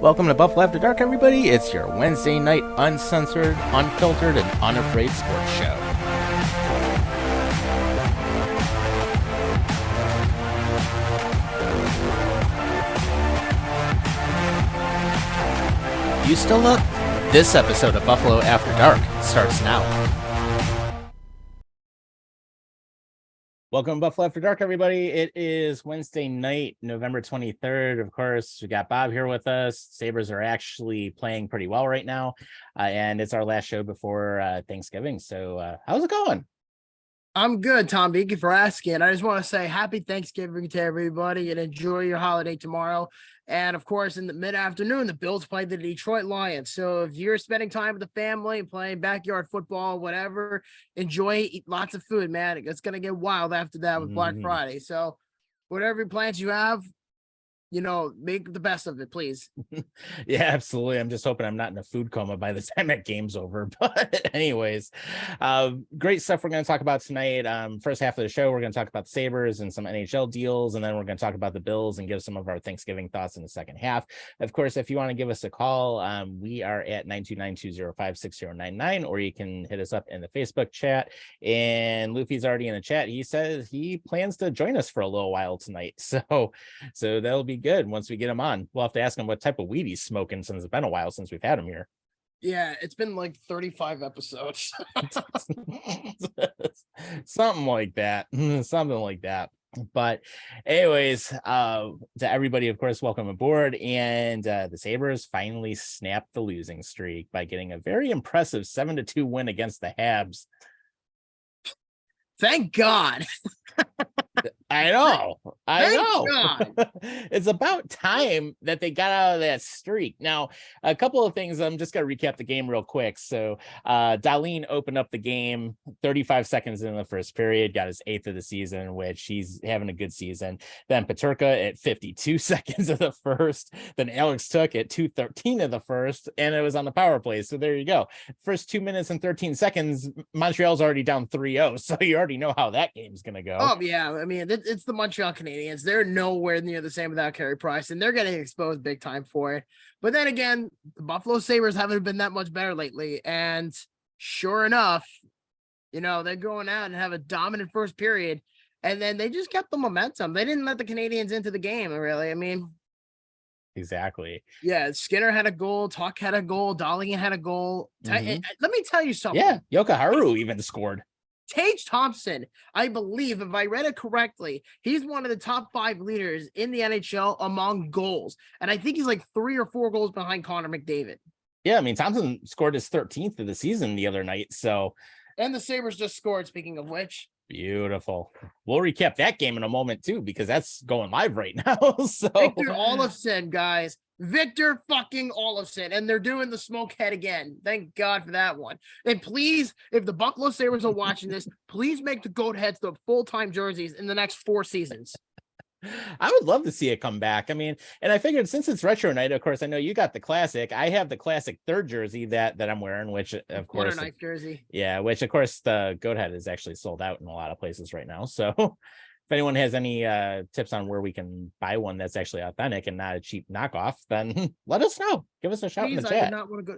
Welcome to Buffalo After Dark, everybody. It's your Wednesday night uncensored, unfiltered, and unafraid sports show. You still up? This episode of Buffalo After Dark starts now. Welcome to Buffalo After Dark, everybody. It is Wednesday night, November 23rd. Of course, we got Bob here with us. Sabres are actually playing pretty well right now, and it's our last show before Thanksgiving. So how's it going? I'm good, Tom. Thank you for asking. I just want to say happy Thanksgiving to everybody and enjoy your holiday tomorrow. And of course, in the mid-afternoon, the Bills play the Detroit Lions. So if you're spending time with the family, playing backyard football, whatever, enjoy, eat lots of food, man. It's going to get wild after that with Black Friday. So whatever plans you have, make the best of it, please. Yeah, absolutely. I'm just hoping I'm not in a food coma by the time that game's over. But anyways, great stuff we're going to talk about tonight. First half of the show, we're going to talk about the Sabres and some NHL deals, and then we're going to talk about the Bills and give some of our Thanksgiving thoughts in the second half. Of course, if you want to give us a call, we are at 929-205-6099, or you can hit us up in the Facebook chat. And Luffy's already in the chat. He says he plans to join us for a little while tonight. So that'll be good once we get him on. We'll have to ask him what type of weed he's smoking, since it's been a while since we've had him here. Yeah, it's been like 35 episodes. Something like that. But anyways, to everybody, of course, welcome aboard. And the Sabres finally snapped the losing streak by getting a very impressive 7-2 win against the Habs. Thank God. I know. It's about time that they got out of that streak. Now, a couple of things. I'm just going to recap the game real quick. So Dahlin opened up the game 35 seconds in the first period, got his 8th of the season, which he's having a good season. Then Peterka at 52 seconds of the first. Then Alex Took at 2:13 of the first, and it was on the power play. So there you go. First 2 minutes and 13 seconds, Montreal's already down 3-0. So you already know how that game's going to go. Oh, yeah. I mean, it's the Montreal Canadiens. They're nowhere near the same without Carey Price, and they're getting exposed big time for it. But then again, the Buffalo Sabres haven't been that much better lately. And sure enough, they're going out and have a dominant first period. And then they just kept the momentum. They didn't let the Canadiens into the game, really. I mean, exactly. Yeah, Skinner had a goal. Tuck had a goal. Dahlin had a goal. Let me tell you something. Yeah, Yokoharu even scored. Tage Thompson, I believe, if I read it correctly, he's one of the top 5 leaders in the NHL among goals. And I think he's like 3 or 4 goals behind Connor McDavid. Yeah, I mean, Thompson scored his 13th of the season the other night. So, and the Sabres just scored, speaking of which. Beautiful. We'll recap that game in a moment, too, because that's going live right now. So Victor Olofsson, guys. Victor fucking Olofsson, and they're doing the smoke head again. Thank God for that one. And please, if the Buffalo Sabres are watching this, please make the goat heads the full-time jerseys in the next 4 seasons. I would love to see it come back. I mean, and I figured since it's retro night, of course, I know you got the classic. I have the classic 3rd jersey that I'm wearing, which of course, knife jersey. Yeah, which of course the goat head is actually sold out in a lot of places right now. So if anyone has any tips on where we can buy one that's actually authentic and not a cheap knockoff, then let us know. Give us a shout in the chat.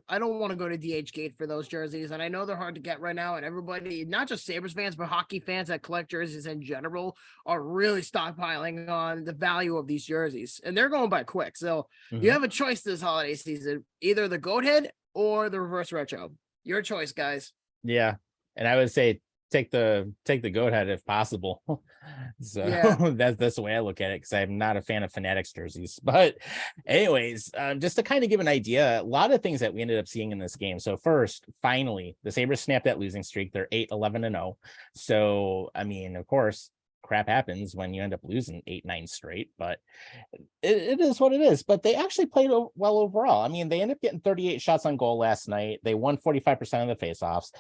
I don't want to go to DH Gate for those jerseys, and I know they're hard to get right now. And everybody, not just Sabres fans, but hockey fans that collect jerseys in general, are really stockpiling on the value of these jerseys, and they're going by quick. So you have a choice this holiday season: either the goat head or the reverse retro. Your choice, guys. Yeah, and I would say take the goat head if possible. So yeah. that's the way I look at it, because I'm not a fan of Fanatics jerseys. But anyways, just to kind of give an idea, a lot of things that we ended up seeing in this game. So first, finally, the Sabres snapped that losing streak. They're 8-11-0. So I mean, of course, crap happens when you end up losing 8-9 straight, but it is what it is. But they actually played well overall. I mean, they ended up getting 38 shots on goal last night. They won 45% of the faceoffs,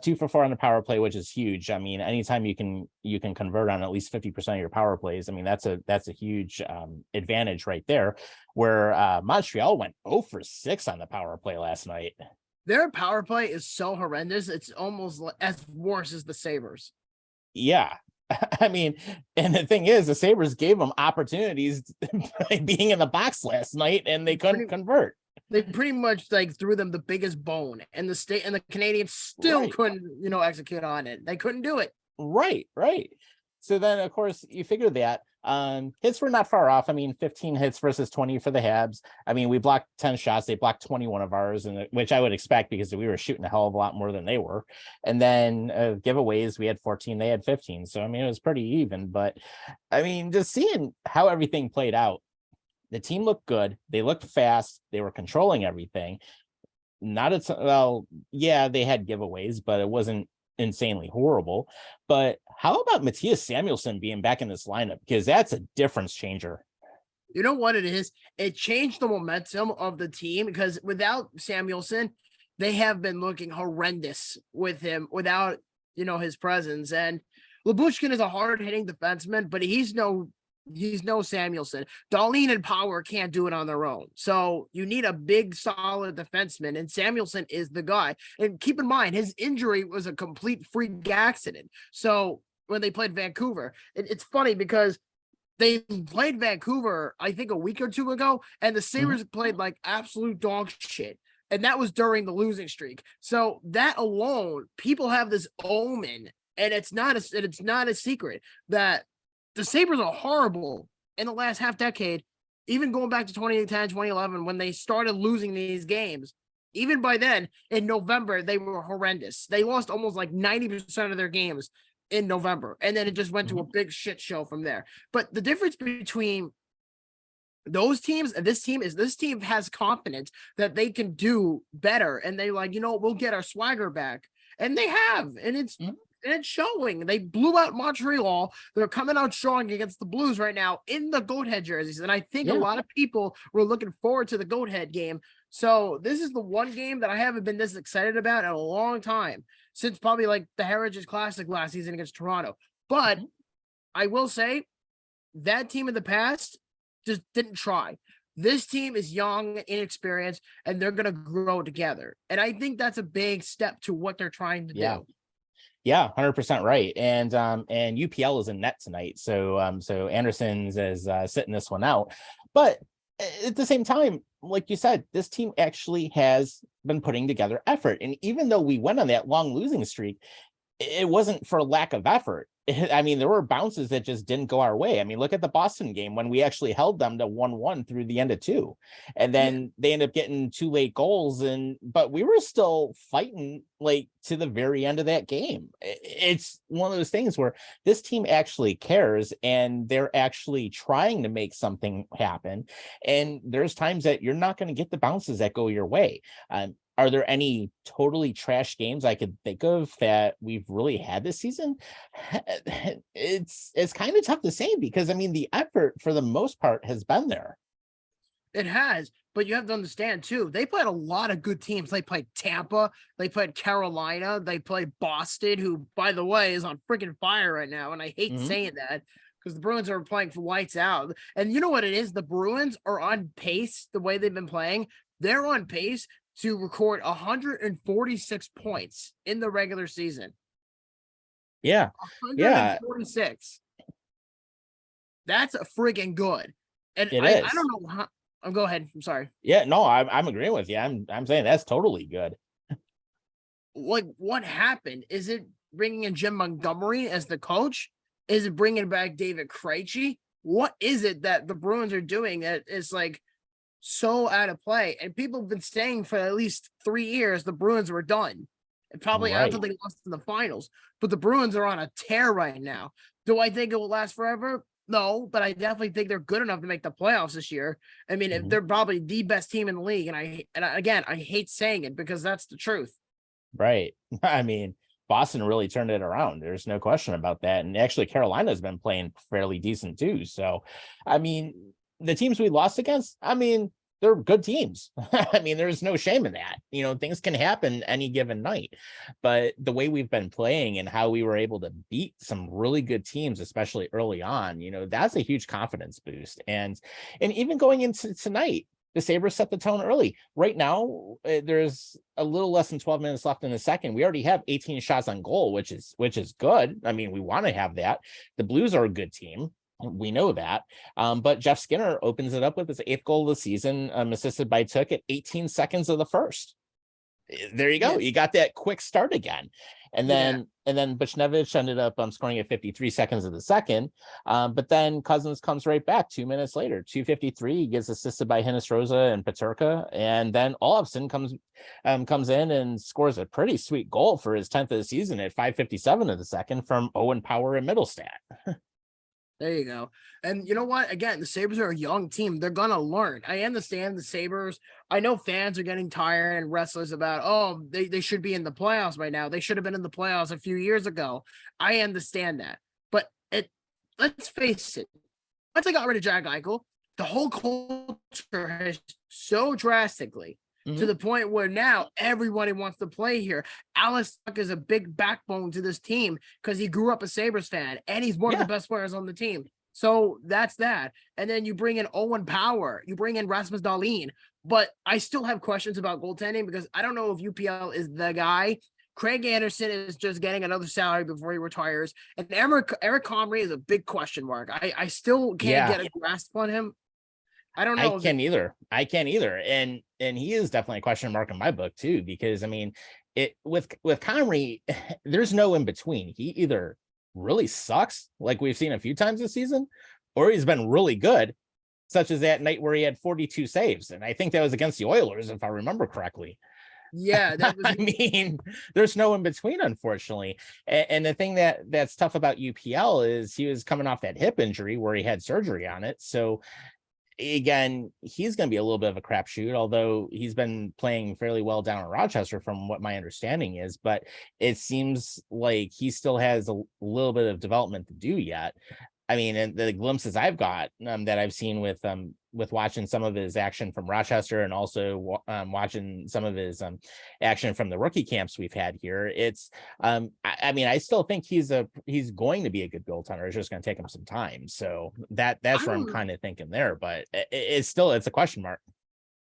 2 for 4 on the power play, which is huge. I mean, anytime you can convert on at least 50% of your power plays, I mean, that's a huge advantage right there, where Montreal went 0 for 6 on the power play last night. Their power play is so horrendous. It's almost as worse as the Sabres. Yeah. I mean, and the thing is, the Sabres gave them opportunities by being in the box last night, and they couldn't convert. They pretty much like threw them the biggest bone, and the state and the Canadians still Right. couldn't, execute on it. They couldn't do it. Right. So then, of course, you figure that hits were not far off. I mean, 15 hits versus 20 for the Habs. I mean, we blocked 10 shots. They blocked 21 of ours, and which I would expect because we were shooting a hell of a lot more than they were. And then giveaways, we had 14, they had 15. So I mean, it was pretty even. But I mean, just seeing how everything played out, the team looked good. They looked fast. They were controlling everything. Not as well. Yeah, they had giveaways, but it wasn't insanely horrible. But how about Matthias Samuelsson being back in this lineup? Because that's a difference changer. You know what it is? It changed the momentum of the team because without Samuelsson, they have been looking horrendous with him without, his presence. And Lyubushkin is a hard-hitting defenseman, but he's no Samuelsson. Dahlin and Power can't do it on their own. So you need a big, solid defenseman, and Samuelsson is the guy. And keep in mind, his injury was a complete freak accident. So when they played Vancouver, it's funny because they played Vancouver, I think, a week or two ago, and the Sabres played like absolute dog shit. And that was during the losing streak. So that alone, people have this omen, and it's not a secret that the Sabres are horrible in the last half decade, even going back to 2010, 2011, when they started losing these games. Even by then, in November, they were horrendous. They lost almost like 90% of their games in November, and then it just went to a big shit show from there. But the difference between those teams and this team is this team has confidence that they can do better, and they like, we'll get our swagger back. And they have, and it's showing. They blew out Montreal. They're coming out strong against the Blues right now in the Goathead jerseys. And I think a lot of people were looking forward to the Goathead game. So this is the one game that I haven't been this excited about in a long time, since probably like the Heritage Classic last season against Toronto. But I will say that team in the past just didn't try. This team is young, inexperienced, and they're going to grow together. And I think that's a big step to what they're trying to do. Yeah, 100% right. And UPL is in net tonight. So so Anderson's is sitting this one out. But at the same time, like you said, this team actually has been putting together effort. And even though we went on that long losing streak, it wasn't for lack of effort. I mean, there were bounces that just didn't go our way. I mean, look at the Boston game when we actually held them to 1-1 through the end of 2. And then they ended up getting 2 late goals. But we were still fighting like to the very end of that game. It's one of those things where this team actually cares, and they're actually trying to make something happen. And there's times that you're not going to get the bounces that go your way. Are there any totally trash games I could think of that we've really had this season? It's kind of tough to say because, I mean, the effort for the most part has been there. It has, but you have to understand, too, they played a lot of good teams. They played Tampa. They played Carolina. They played Boston, who, by the way, is on freaking fire right now. And I hate saying that because the Bruins are playing for lights out. And you know what it is? The Bruins are on pace the way they've been playing. They're on pace to record 146 points in the regular season. Yeah. 146. That's a friggin' good. And I don't know how. Go ahead. I'm sorry. Yeah, no, I'm agreeing with you. I'm saying that's totally good. Like, what happened? Is it bringing in Jim Montgomery as the coach? Is it bringing back David Krejci? What is it that the Bruins are doing that is like so out of play? And people have been saying for at least 3 years the Bruins were done, and probably until they lost in the finals. But the Bruins are on a tear right now. Do I think it will last forever? No, but I definitely think they're good enough to make the playoffs this year. I mean, they're probably the best team in the league, and I hate saying it because that's the truth. Right. I mean, Boston really turned it around. There's no question about that. And actually, Carolina's been playing fairly decent too. So, I mean, the teams we lost against, I mean, they're good teams. I mean, there's no shame in that. Things can happen any given night. But the way we've been playing and how we were able to beat some really good teams, especially early on, that's a huge confidence boost. And even going into tonight, the Sabres set the tone early. Right now, there's a little less than 12 minutes left in the second. We already have 18 shots on goal, which is good. I mean, we want to have that. The Blues are a good team. We know that. But Jeff Skinner opens it up with his 8th goal of the season, assisted by Took at 18 seconds of the first. There you go. Yeah. You got that quick start again. And then Buchnevich ended up scoring at 53 seconds of the second. But then Cousins comes right back 2 minutes later, 2:53. He gets assisted by Hinostroza and Peterka. And then Olofsson comes in and scores a pretty sweet goal for his 10th of the season at 5:57 of the second from Owen Power and Middlestat. There you go. And you know what? Again, the Sabres are a young team. They're going to learn. I understand the Sabres. I know fans are getting tired and restless about, oh, they should be in the playoffs by now. They should have been in the playoffs a few years ago. I understand that. But let's face it. Once I got rid of Jack Eichel, the whole culture has so drastically to the point where now everybody wants to play here. Alex Tuck is a big backbone to this team because he grew up a Sabres fan and he's one of the best players on the team. So that's that. And then you bring in Owen Power, you bring in Rasmus Dahlin, but I still have questions about goaltending because I don't know if UPL is the guy. Craig Anderson is just getting another salary before he retires. And Eric Comrie is a big question mark. I still can't get a grasp on him. I don't know. I can't either. And he is definitely a question mark in my book too, because I mean, with Comrie, there's no in between. He either really sucks, like we've seen a few times this season, or he's been really good, such as that night where he had 42 saves. And I think that was against the Oilers, if I remember correctly. Yeah, that was... I mean, there's no in between, unfortunately. And the thing that's tough about UPL is he was coming off that hip injury where he had surgery on it. So again, he's going to be a little bit of a crapshoot, although he's been playing fairly well down in Rochester from what my understanding is, but it seems like he still has a little bit of development to do yet. I mean, and the glimpses I've got that I've seen with watching some of his action from Rochester and also watching some of his action from the rookie camps we've had here, it's I mean, I still think he's going to be a good goaltender. It's just going to take him some time. So that's what I'm kind of thinking there, but it's a question mark.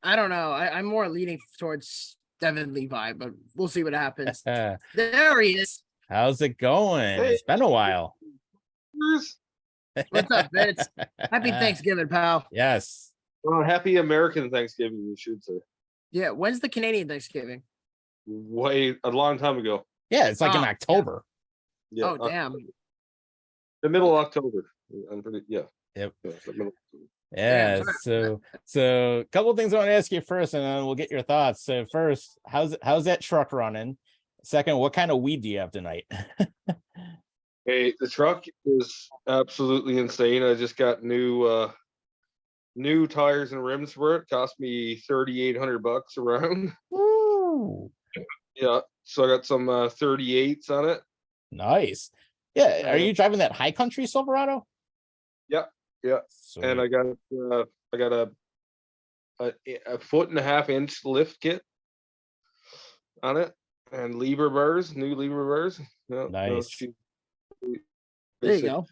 I don't know. I'm more leaning towards Devin Levi, but we'll see what happens. There he is. How's it going? Hey. It's been a while. What's up, Vince? Happy Thanksgiving, pal. Yes. Well, happy American Thanksgiving, you should say. Yeah, when's the Canadian Thanksgiving? Way a long time ago. Yeah, it's like in October. Yeah. Oh, damn. The middle of October. I'm pretty, yeah. Yep. Yeah, so a couple of things I want to ask you first, and then we'll get your thoughts. So first, how's that truck running? Second, what kind of weed do you have tonight? Hey, the truck is absolutely insane. I just got new tires and rims for it. Cost me $3,800 around. Woo. Yeah, so I got some 38s on it. Nice. Yeah, are you driving that high country Silverado? Yeah. Sweet. And I got a 1.5-inch lift kit on it and lever bars, new lever bars. Yeah, nice. There you go.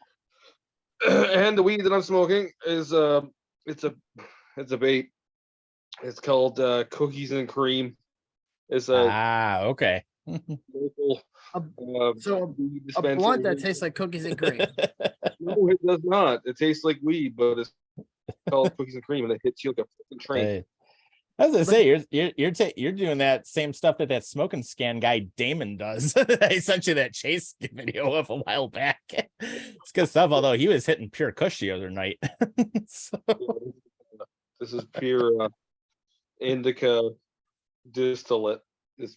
And the weed that I'm smoking is it's a vape. It's called Cookies and Cream. It's a okay. Local, so a blunt that tastes like cookies and cream. No, it does not. It tastes like weed, but it's called Cookies and Cream, and it hits you like a fucking train. Hey. I was gonna say you're doing that same stuff that smoking scan guy Damon does. I sent you that chase video of a while back. It's good stuff. Although he was hitting pure kush the other night. So. This is pure indica distillate. It's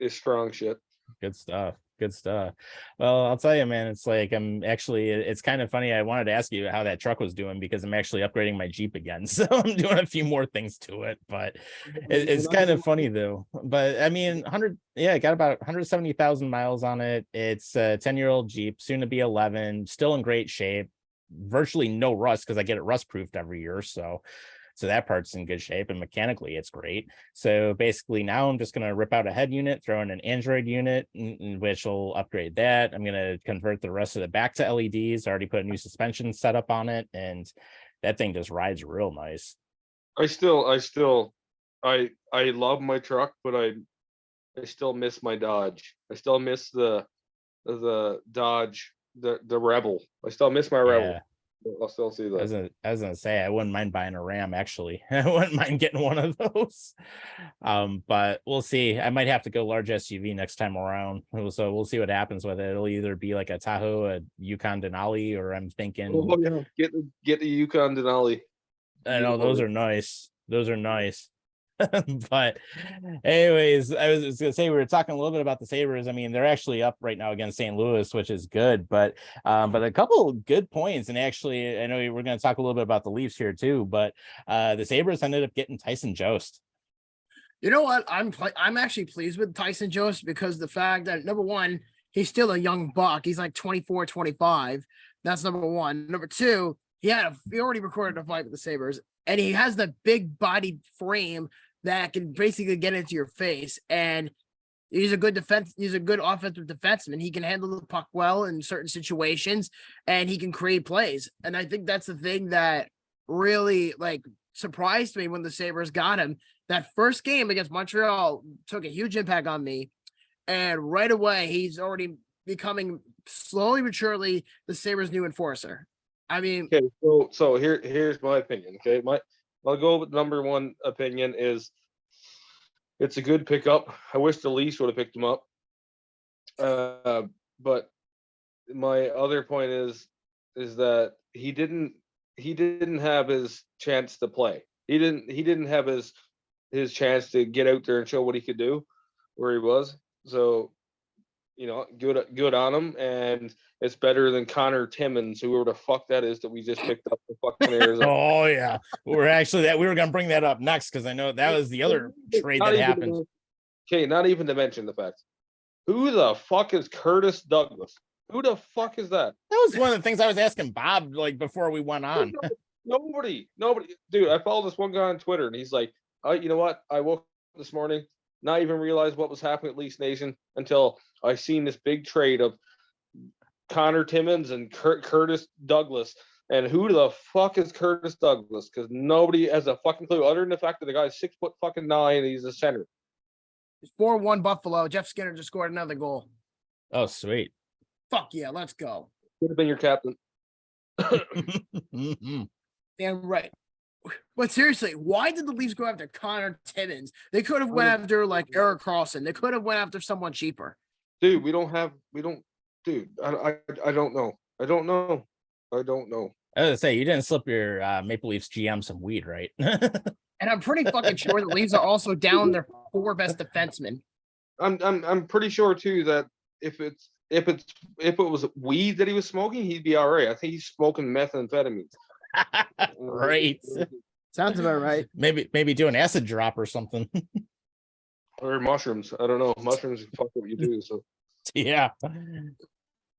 strong shit. Good stuff. Well, I'll tell you, man, it's like it's kind of funny. I wanted to ask you how that truck was doing because I'm actually upgrading my Jeep again. So I'm doing a few more things to it, but it's kind of funny though. But I mean, it got about 170,000 miles on it. It's a 10-year-old Jeep, soon to be 11, still in great shape, virtually no rust because I get it rust proofed every year. So that part's in good shape, and mechanically it's great. So basically now I'm just going to rip out a head unit, throw in an Android unit, which will upgrade that. I'm going to convert the rest of the back to LEDs. I already put a new suspension setup on it, and that thing just rides real nice. I love my truck, but I still miss my Dodge. I still miss the Dodge, the Rebel. I still miss my Rebel. Yeah. I'll still see that. I was gonna say I wouldn't mind buying a Ram actually. I wouldn't mind getting one of those. But we'll see. I might have to go large SUV next time around. So we'll see what happens with it. It'll either be like a Tahoe, a Yukon Denali, or I'm thinking Oh yeah, get the Yukon Denali. I know those are nice. Those are nice. But anyways, I was gonna say we were talking a little bit about the Sabres. I mean, they're actually up right now against St. Louis, which is good, but a couple good points. And actually, I know we're gonna talk a little bit about the Leafs here too, but the Sabres ended up getting Tyson Jost. You know what? I'm actually pleased with Tyson Jost because the fact that number one, he's still a young buck. He's like 24, 25. That's number one. Number two, he already recorded a fight with the Sabres, and he has the big body frame that can basically get into your face. And he's a good defense. He's a good offensive defenseman. He can handle the puck well in certain situations, and he can create plays. And I think that's the thing that really surprised me when the Sabres got him. That first game against Montreal took a huge impact on me. And right away, he's already becoming slowly but surely the Sabres' new enforcer. I mean, okay, so here's my opinion. Okay, I'll go with number one opinion is it's a good pickup. I wish the Leafs would have picked him up. But my other point is that he didn't have his chance to play. He didn't have his chance to get out there and show what he could do where he was. So, good on him. And it's better than Connor Timmins, whoever the fuck that is that we just picked up the fucking Arizona. Oh yeah. We were gonna bring that up next because I know that was the other trade that happened. Okay, not even to mention the fact. Who the fuck is Curtis Douglas? Who the fuck is that? That was one of the things I was asking Bob before we went on. Nobody. Dude, I follow this one guy on Twitter and he's like, you know what? I woke up this morning, not even realize what was happening at Leafs Nation until I seen this big trade of Connor Timmins and Curtis Douglas. And who the fuck is Curtis Douglas? Because nobody has a fucking clue other than the fact that the guy's 6'9" and he's a center. 4-1 Buffalo. Jeff Skinner just scored another goal. Oh, sweet. Fuck yeah, let's go. Could have been your captain. Damn right. But seriously, why did the Leafs go after Connor Timmins? They could have went after Erik Karlsson. They could have went after someone cheaper. Dude, I don't know. I don't know. I was gonna say you didn't slip your Maple Leafs GM some weed, right? And I'm pretty fucking sure the Leafs are also down their 4 best defensemen. I'm pretty sure too that if it was weed that he was smoking, he'd be all right. I think he's smoking methamphetamine. Right. Sounds about right. Maybe do an acid drop or something. Or mushrooms. I don't know. Mushrooms fuck what you do. So yeah.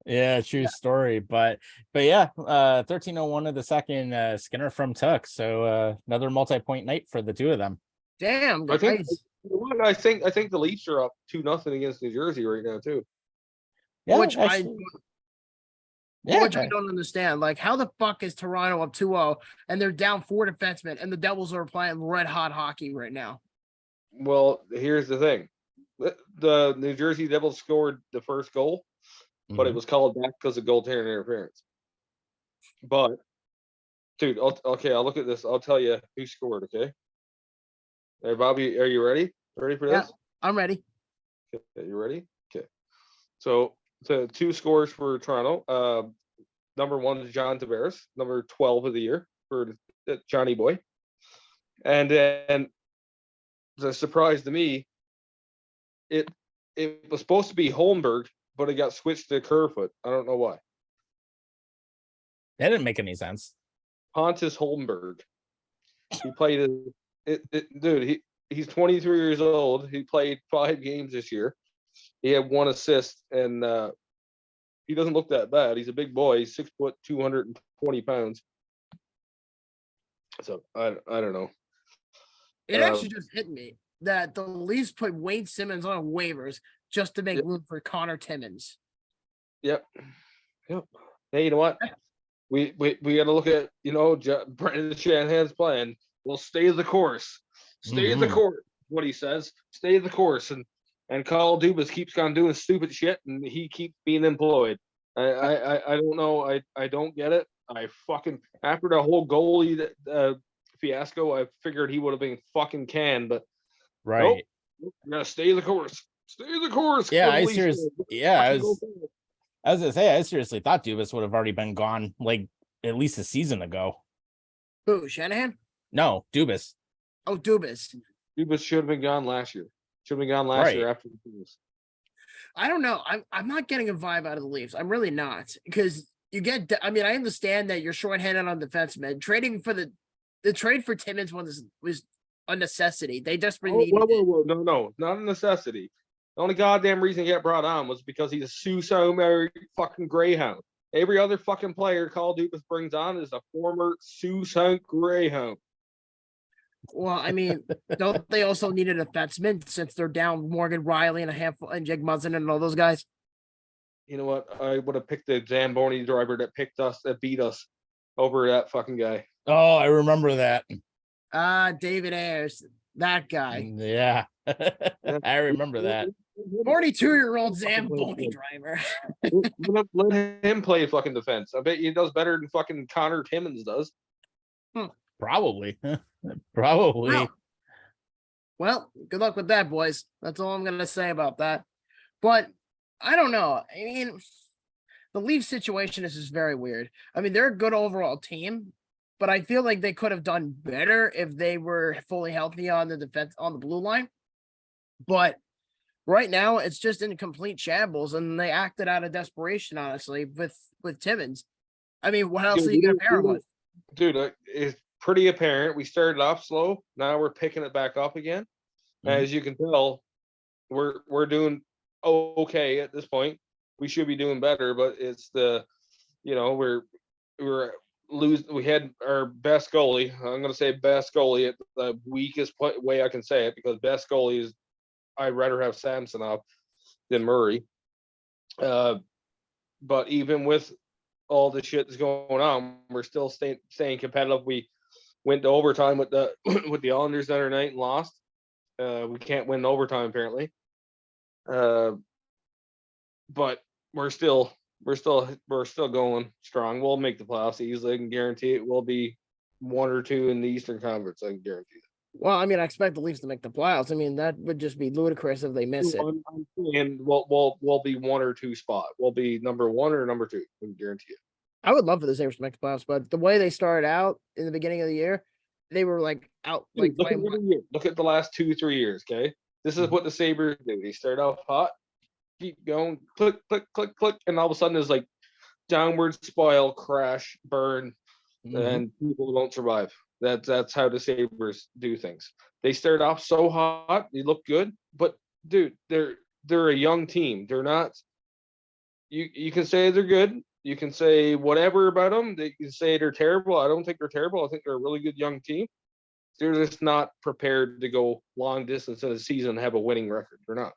Yeah, true story. But yeah, 13:01 of the second, Skinner from Tuck. So another multi-point night for the two of them. Damn, guys. I think the Leafs are up 2-0 against New Jersey right now too. Yeah, which I don't understand. How the fuck is Toronto up 2-0 and they're down 4 defensemen and the Devils are playing red hot hockey right now? Well, here's the thing. The New Jersey Devils scored the first goal, but it was called back because of goaltender interference. But, dude, I'll look at this. I'll tell you who scored, okay? Hey, Bobby, are you ready? Ready for this? Yeah, I'm ready. Okay, you ready? Okay. So, the 2 scores for Toronto. Number 1 is John Tavares, number 12 of the year for Johnny Boy. And then, the surprise to me, it was supposed to be Holmberg, but it got switched to Kerfoot. I don't know why. That didn't make any sense. Pontus Holmberg. He played dude, he's 23 years old. He played 5 games this year. He had 1 assist, and he doesn't look that bad. He's a big boy. He's 6 foot, 220 pounds. So I don't know. It actually just hit me that the Leafs put Wayne Simmons on waivers just to make room for Connor Timmins. Yep. Hey, you know what? We got to look at Brendan Shanahan's plan. Well, stay the course. Stay the Mhm. course. What he says. Stay the course. And Kyle Dubas keeps on doing stupid shit, and he keeps being employed. I don't know. I don't get it. I fucking after the whole goalie fiasco, I figured he would have been fucking canned, but nope. Right. You gotta stay the course. Stay the course. Yeah, Go to I Leafs. seriously. Yeah, Fucking go for it. I was gonna say, I seriously thought Dubas would have already been gone like at least a season ago. Who, Shanahan? No, Dubas. Oh, Dubas. Dubas should have been gone last year. Should have been gone last year Right. after the Leafs. I don't know. I'm not getting a vibe out of the Leafs. I'm really not, because you get. I mean, I understand that you're shorthanded on defensemen. Trading for the trade for Timmins was a necessity. They desperately needed it. Whoa. No, not a necessity. The only goddamn reason he got brought on was because he's a Sault Ste. fucking Greyhound. Every other fucking player Kyle Dubas brings on is a former Sault Ste. Greyhound. Well, I mean, don't they also need a defenseman since they're down Morgan Riley and a handful and Jake Munson and all those guys? You know what? I would have picked the Zamboni driver that beat us over that fucking guy. Oh, I remember that. David Ayers, that guy. Yeah. I remember that. 42-year-old Zamboni driver. Let him play fucking defense. I bet he does better than fucking Connor Timmins does. Probably. Probably. Well, good luck with that, boys. That's all I'm gonna say about that. But I don't know. I mean, the Leafs situation is just very weird. I mean, they're a good overall team, but I feel like they could have done better if they were fully healthy on the defense on the blue line. But right now, it's just in complete shambles, and they acted out of desperation, honestly, with Timmins. I mean, what else are you gonna pair him with? Dude, it's pretty apparent. We started off slow. Now we're picking it back up again. Mhm. As you can tell, we're doing okay at this point. We should be doing better, but it's we're losing. We had our best goalie. I'm going to say best goalie at the weakest way I can say it, because best goalie is I'd rather have Samsonov than Murray. But even with all the shit that's going on, we're still staying competitive. We went to overtime with the with the Islanders the other night and lost. We can't win overtime apparently. But we're still going strong. We'll make the playoffs easily. I can guarantee it. We'll be 1 or 2 in the Eastern Conference. I can guarantee that. Well, I mean, I expect the Leafs to make the playoffs. I mean, that would just be ludicrous if they miss it. And we'll be 1 or 2 spot. We'll be number 1 or number 2. I can guarantee it. I would love for the Sabres to make the playoffs, but the way they started out in the beginning of the year, they were like out like Look at every year. Look at the last 2-3 years. Okay, this is what the Sabres do. They start off hot, keep going, click, and all of a sudden there's like downward spiral, crash, burn, and people don't survive. That's how the Sabres do things. They start off so hot, they look good, but dude, they're a young team. They're not. You can say they're good. You can say whatever about them. They can say they're terrible. I don't think they're terrible. I think they're a really good young team. They're just not prepared to go long distance in a season and have a winning record. They're not.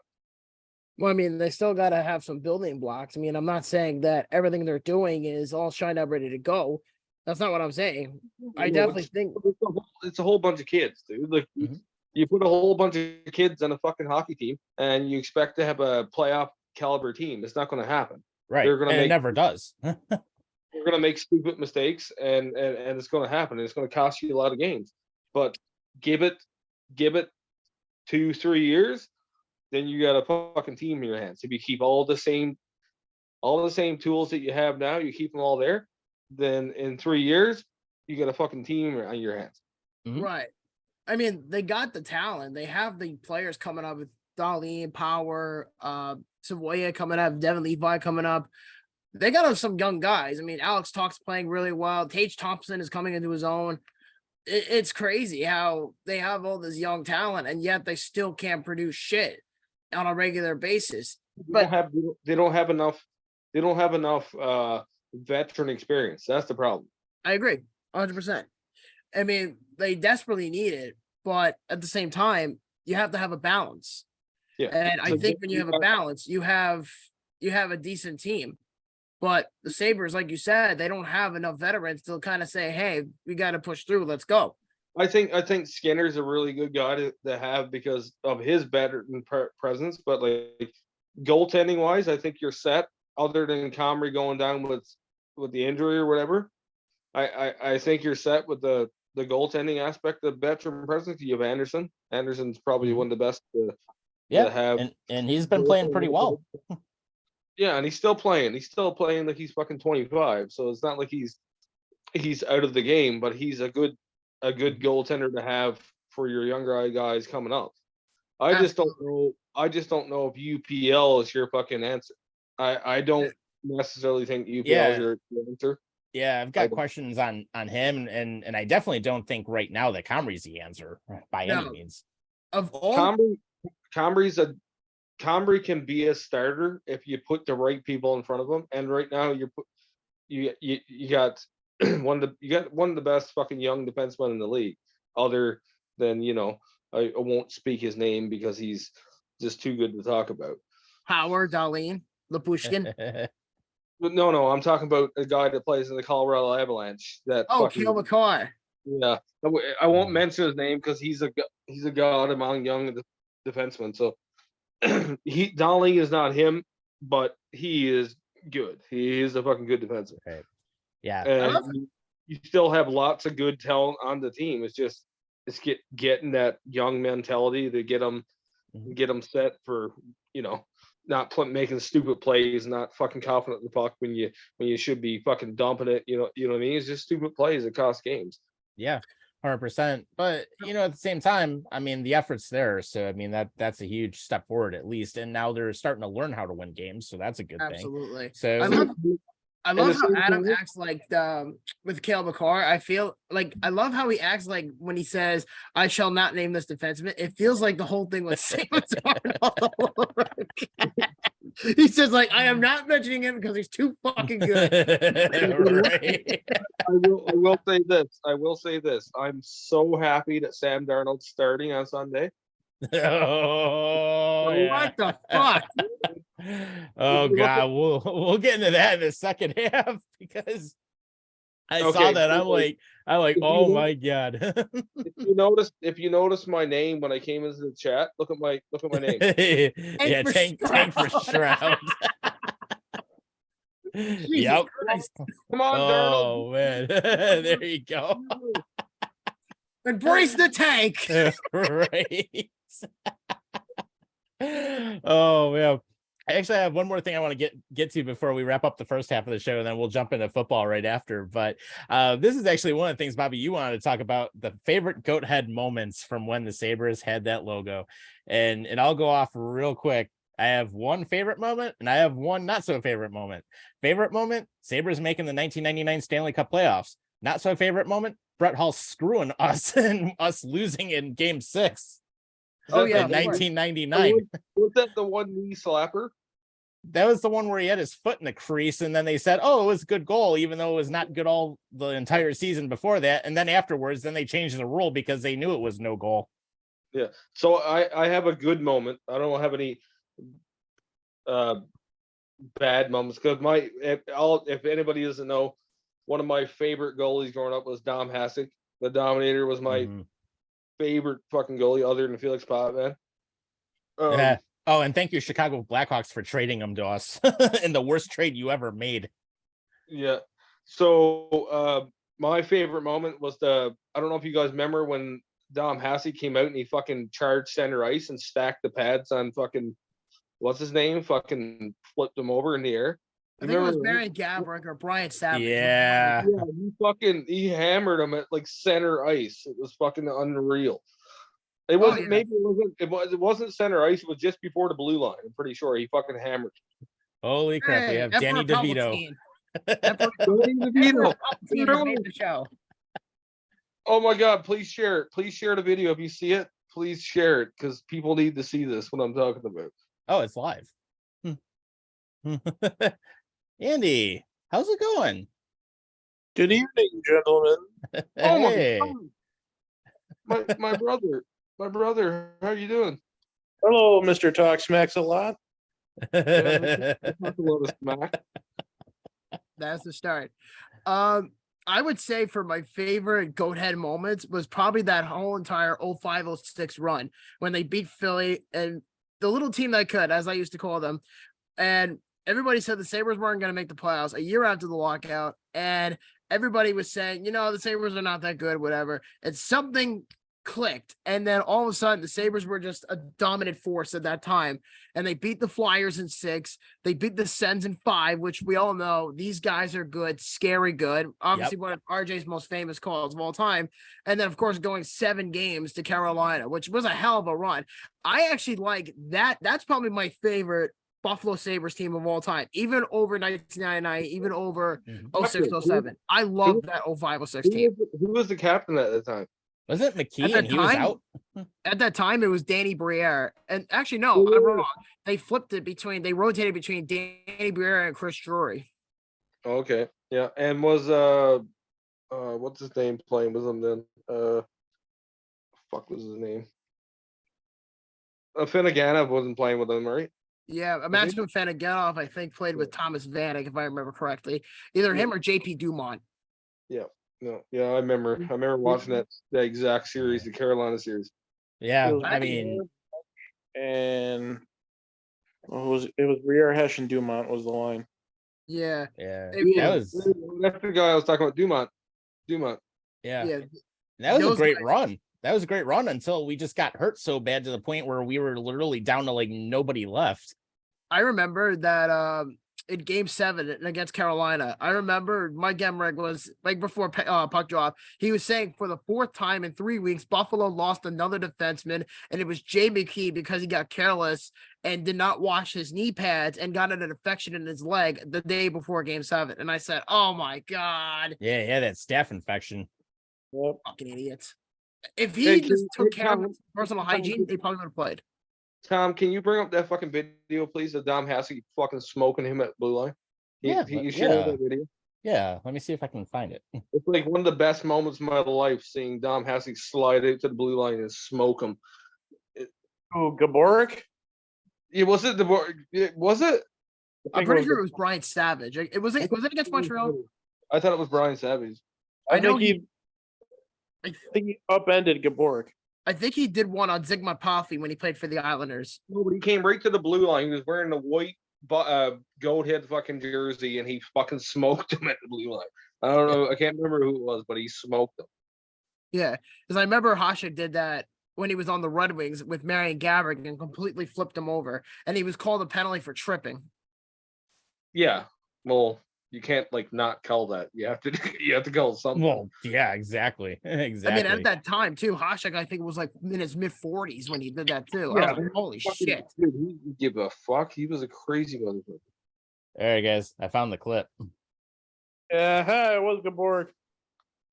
Well, I mean, they still got to have some building blocks. I mean, I'm not saying that everything they're doing is all shined up, ready to go. That's not what I'm saying. I definitely think it's a whole bunch of kids, dude. Like you put a whole bunch of kids on a fucking hockey team, and you expect to have a playoff caliber team. It's not going to happen. Right. They're gonna it never does. They're going to make stupid mistakes, and it's going to happen. It's going to cost you a lot of games. But give it 2-3 years, then you got a fucking team in your hands. If you keep all the same tools that you have now, you keep them all there, then in 3 years, you got a fucking team on your hands. Right. I mean, they got the talent. They have the players coming up with Darlene, Power, Savoya coming up, Devin Levi coming up. They got some young guys. I mean, Alex Talk's playing really well. Tage Thompson is coming into his own. It's crazy how they have all this young talent, and yet they still can't produce shit on a regular basis. They don't have enough veteran experience. That's the problem. I agree, 100%. I mean, they desperately need it, but at the same time, you have to have a balance. Yeah, and I think when you have a balance, you have a decent team. But the Sabres, like you said, they don't have enough veterans to kind of say, hey, we got to push through. Let's go. I think Skinner's a really good guy to have because of his veteran presence, but like goaltending wise, I think you're set. Other than Comrie going down with the injury or whatever, I think you're set with the goaltending aspect of veteran presence. You have Anderson. Anderson's probably one of the best to have, and he's been playing pretty well. Yeah, and he's still playing. He's still playing like he's fucking 25. So it's not like he's out of the game, but he's a good goaltender to have for your younger guys coming up. I just don't know if UPL is your fucking answer. I don't necessarily think UPL is your answer. Yeah, I've got questions on him, and I definitely don't think right now that Comrie's the answer by any means. Of all Comrie can be a starter if you put the right people in front of him. And right now you got one of the best fucking young defensemen in the league. Other than I won't speak his name because he's just too good to talk about. Howard, Darlene, Lapushkin. No, I'm talking about a guy that plays in the Colorado Avalanche. Cale Makar. Yeah, I won't mention his name because he's a god among young defensemen. So Darling is not him, but he is good. He is a fucking good defenseman. Right. Yeah, and you still have lots of good talent on the team. It's getting that young mentality to get them set for not making stupid plays, not fucking confident in the puck when you should be fucking dumping it. You know what I mean? It's just stupid plays that cost games. Yeah, 100%. But at the same time, I mean, the effort's there, so I mean that's a huge step forward at least. And now they're starting to learn how to win games, so that's a good thing. Absolutely. So I love how Adam acts like with Cale Makar. I feel like I love how he acts like when he says, "I shall not name this defenseman." It feels like the whole thing was Sam Darnold. He says, like, I am not mentioning him because he's too fucking good. Right. I will say this. I'm so happy that Sam Darnold's starting on Sunday. Oh, what the fuck? Oh God, we'll get into that in the second half because I saw that. I'm like, oh my God. if you notice my name when I came into the chat, look at my name. Yeah, tank for Shroud. Yep. Come on, oh, Darnold. Man. There you go. Embrace the tank. Right. Oh man. I actually have one more thing I want to get to before we wrap up the first half of the show, and then we'll jump into football right after. But this is actually one of the things, Bobby, you wanted to talk about, the favorite goat head moments from when the Sabres had that logo. And I'll go off real quick. I have one favorite moment, and I have one not so favorite moment. Favorite moment, Sabres making the 1999 Stanley Cup playoffs. Not so favorite moment, Brett Hull screwing us and us losing in Game 6. Oh yeah, in 1999. Was that the one knee slapper? That was the one where he had his foot in the crease, and then they said, "Oh, it was a good goal," even though it was not good all the entire season before that. And then afterwards, then they changed the rule because they knew it was no goal. Yeah. So I have a good moment. I don't have any bad moments because if anybody doesn't know, one of my favorite goalies growing up was Dom Hasek. The Dominator was my favorite fucking goalie other than Felix Potvin. Yeah. Oh, and thank you, Chicago Blackhawks, for trading him to us in the worst trade you ever made. Yeah. So my favorite moment was I don't know if you guys remember when Dom Hasek came out and he fucking charged center ice and stacked the pads on fucking what's his name? Fucking flipped him over in the air. I think it was Marion Gaborik or Brian Savage. Yeah. He hammered him at like center ice. It was fucking unreal. It wasn't. Maybe it wasn't center ice. It was just before the blue line. I'm pretty sure he fucking hammered. Holy crap! We have Danny DeVito. Danny DeVito. Made the show. Oh my God! Please share it. Please share the video if you see it. Please share it because people need to see this. What I'm talking about. Oh, it's live. Andy, how's it going? Good evening, gentlemen. Hey. My brother. My brother, how are you doing? Hello, Mr. Talk Smacks a lot. Yeah, talk a lot of smack. That's the start. I would say for my favorite goat head moments was probably that whole entire 05-06 run when they beat Philly and the little team that could, as I used to call them. And everybody said the Sabres weren't going to make the playoffs a year after the lockout. And everybody was saying, the Sabres are not that good, whatever. And something clicked. And then all of a sudden, the Sabres were just a dominant force at that time. And they beat the Flyers in 6. They beat the Sens in 5, which we all know these guys are good, scary good. Obviously, one of RJ's most famous calls of all time. And then, of course, going 7 games to Carolina, which was a hell of a run. I actually like that. That's probably my favorite Buffalo Sabres team of all time, even over 1999, even over 06-07. I love that 05-06 team. Who was the captain at the time? Was it McKee and he was out? At that time, it was Danny Briere. And actually, no, I'm wrong. They rotated between Danny Briere and Chris Drury. Okay. Yeah. And was what's his name playing with him then? Fuck was his name? Finnegan wasn't playing with him, right? Yeah, Matthew Fanaganov, I think, played with Thomas Vanek, if I remember correctly. Either him or JP Dumont. Yeah. No. Yeah, I remember watching that exact series, the Carolina series. Yeah, I mean, and it was Briere, Hesh, and Dumont was the line. Yeah. That's the guy I was talking about, Dumont. Yeah. That was a great run. That was a great run until we just got hurt so bad to the point where we were literally down to like nobody left. I remember that in Game 7 against Carolina, I remember Mike Emmerich was like before puck drop. He was saying for the 4th time in 3 weeks, Buffalo lost another defenseman, and it was Jay McKee because he got careless and did not wash his knee pads and got an infection in his leg the day before Game 7. And I said, "Oh my god!" Yeah, that staph infection. Yep. Fucking idiots. If he just took care of his personal hygiene, they probably would have played. Tom, can you bring up that fucking video, please? Of Dom Hassig fucking smoking him at blue line. You shared that video. Yeah, let me see if I can find it. It's like one of the best moments of my life, seeing Dom Hassig slide out to the blue line and smoke him. Gaborik? Yeah, was it was it? I'm pretty sure it was Brian Savage. Was it against Montreal? I thought it was Brian Savage. I think he upended Gaborik. I think he did one on Zygmunt Palffy when he played for the Islanders. No, but he came right to the blue line. He was wearing the white gold head fucking jersey, and he fucking smoked him at the blue line. I don't know. I can't remember who it was, but he smoked him. Yeah, because I remember Hasek did that when he was on the Red Wings with Marian Gaborik and completely flipped him over, and he was called a penalty for tripping. Yeah, well, you can't not call that. You have to call something. Well, yeah, exactly. Exactly. I mean, at that time too, Hasek I think was like in his mid-40s when he did that too. Yeah, I was like, holy shit! Dude, he didn't give a fuck. He was a crazy motherfucker. All right, guys, I found the clip. Yeah, it was Gaborik.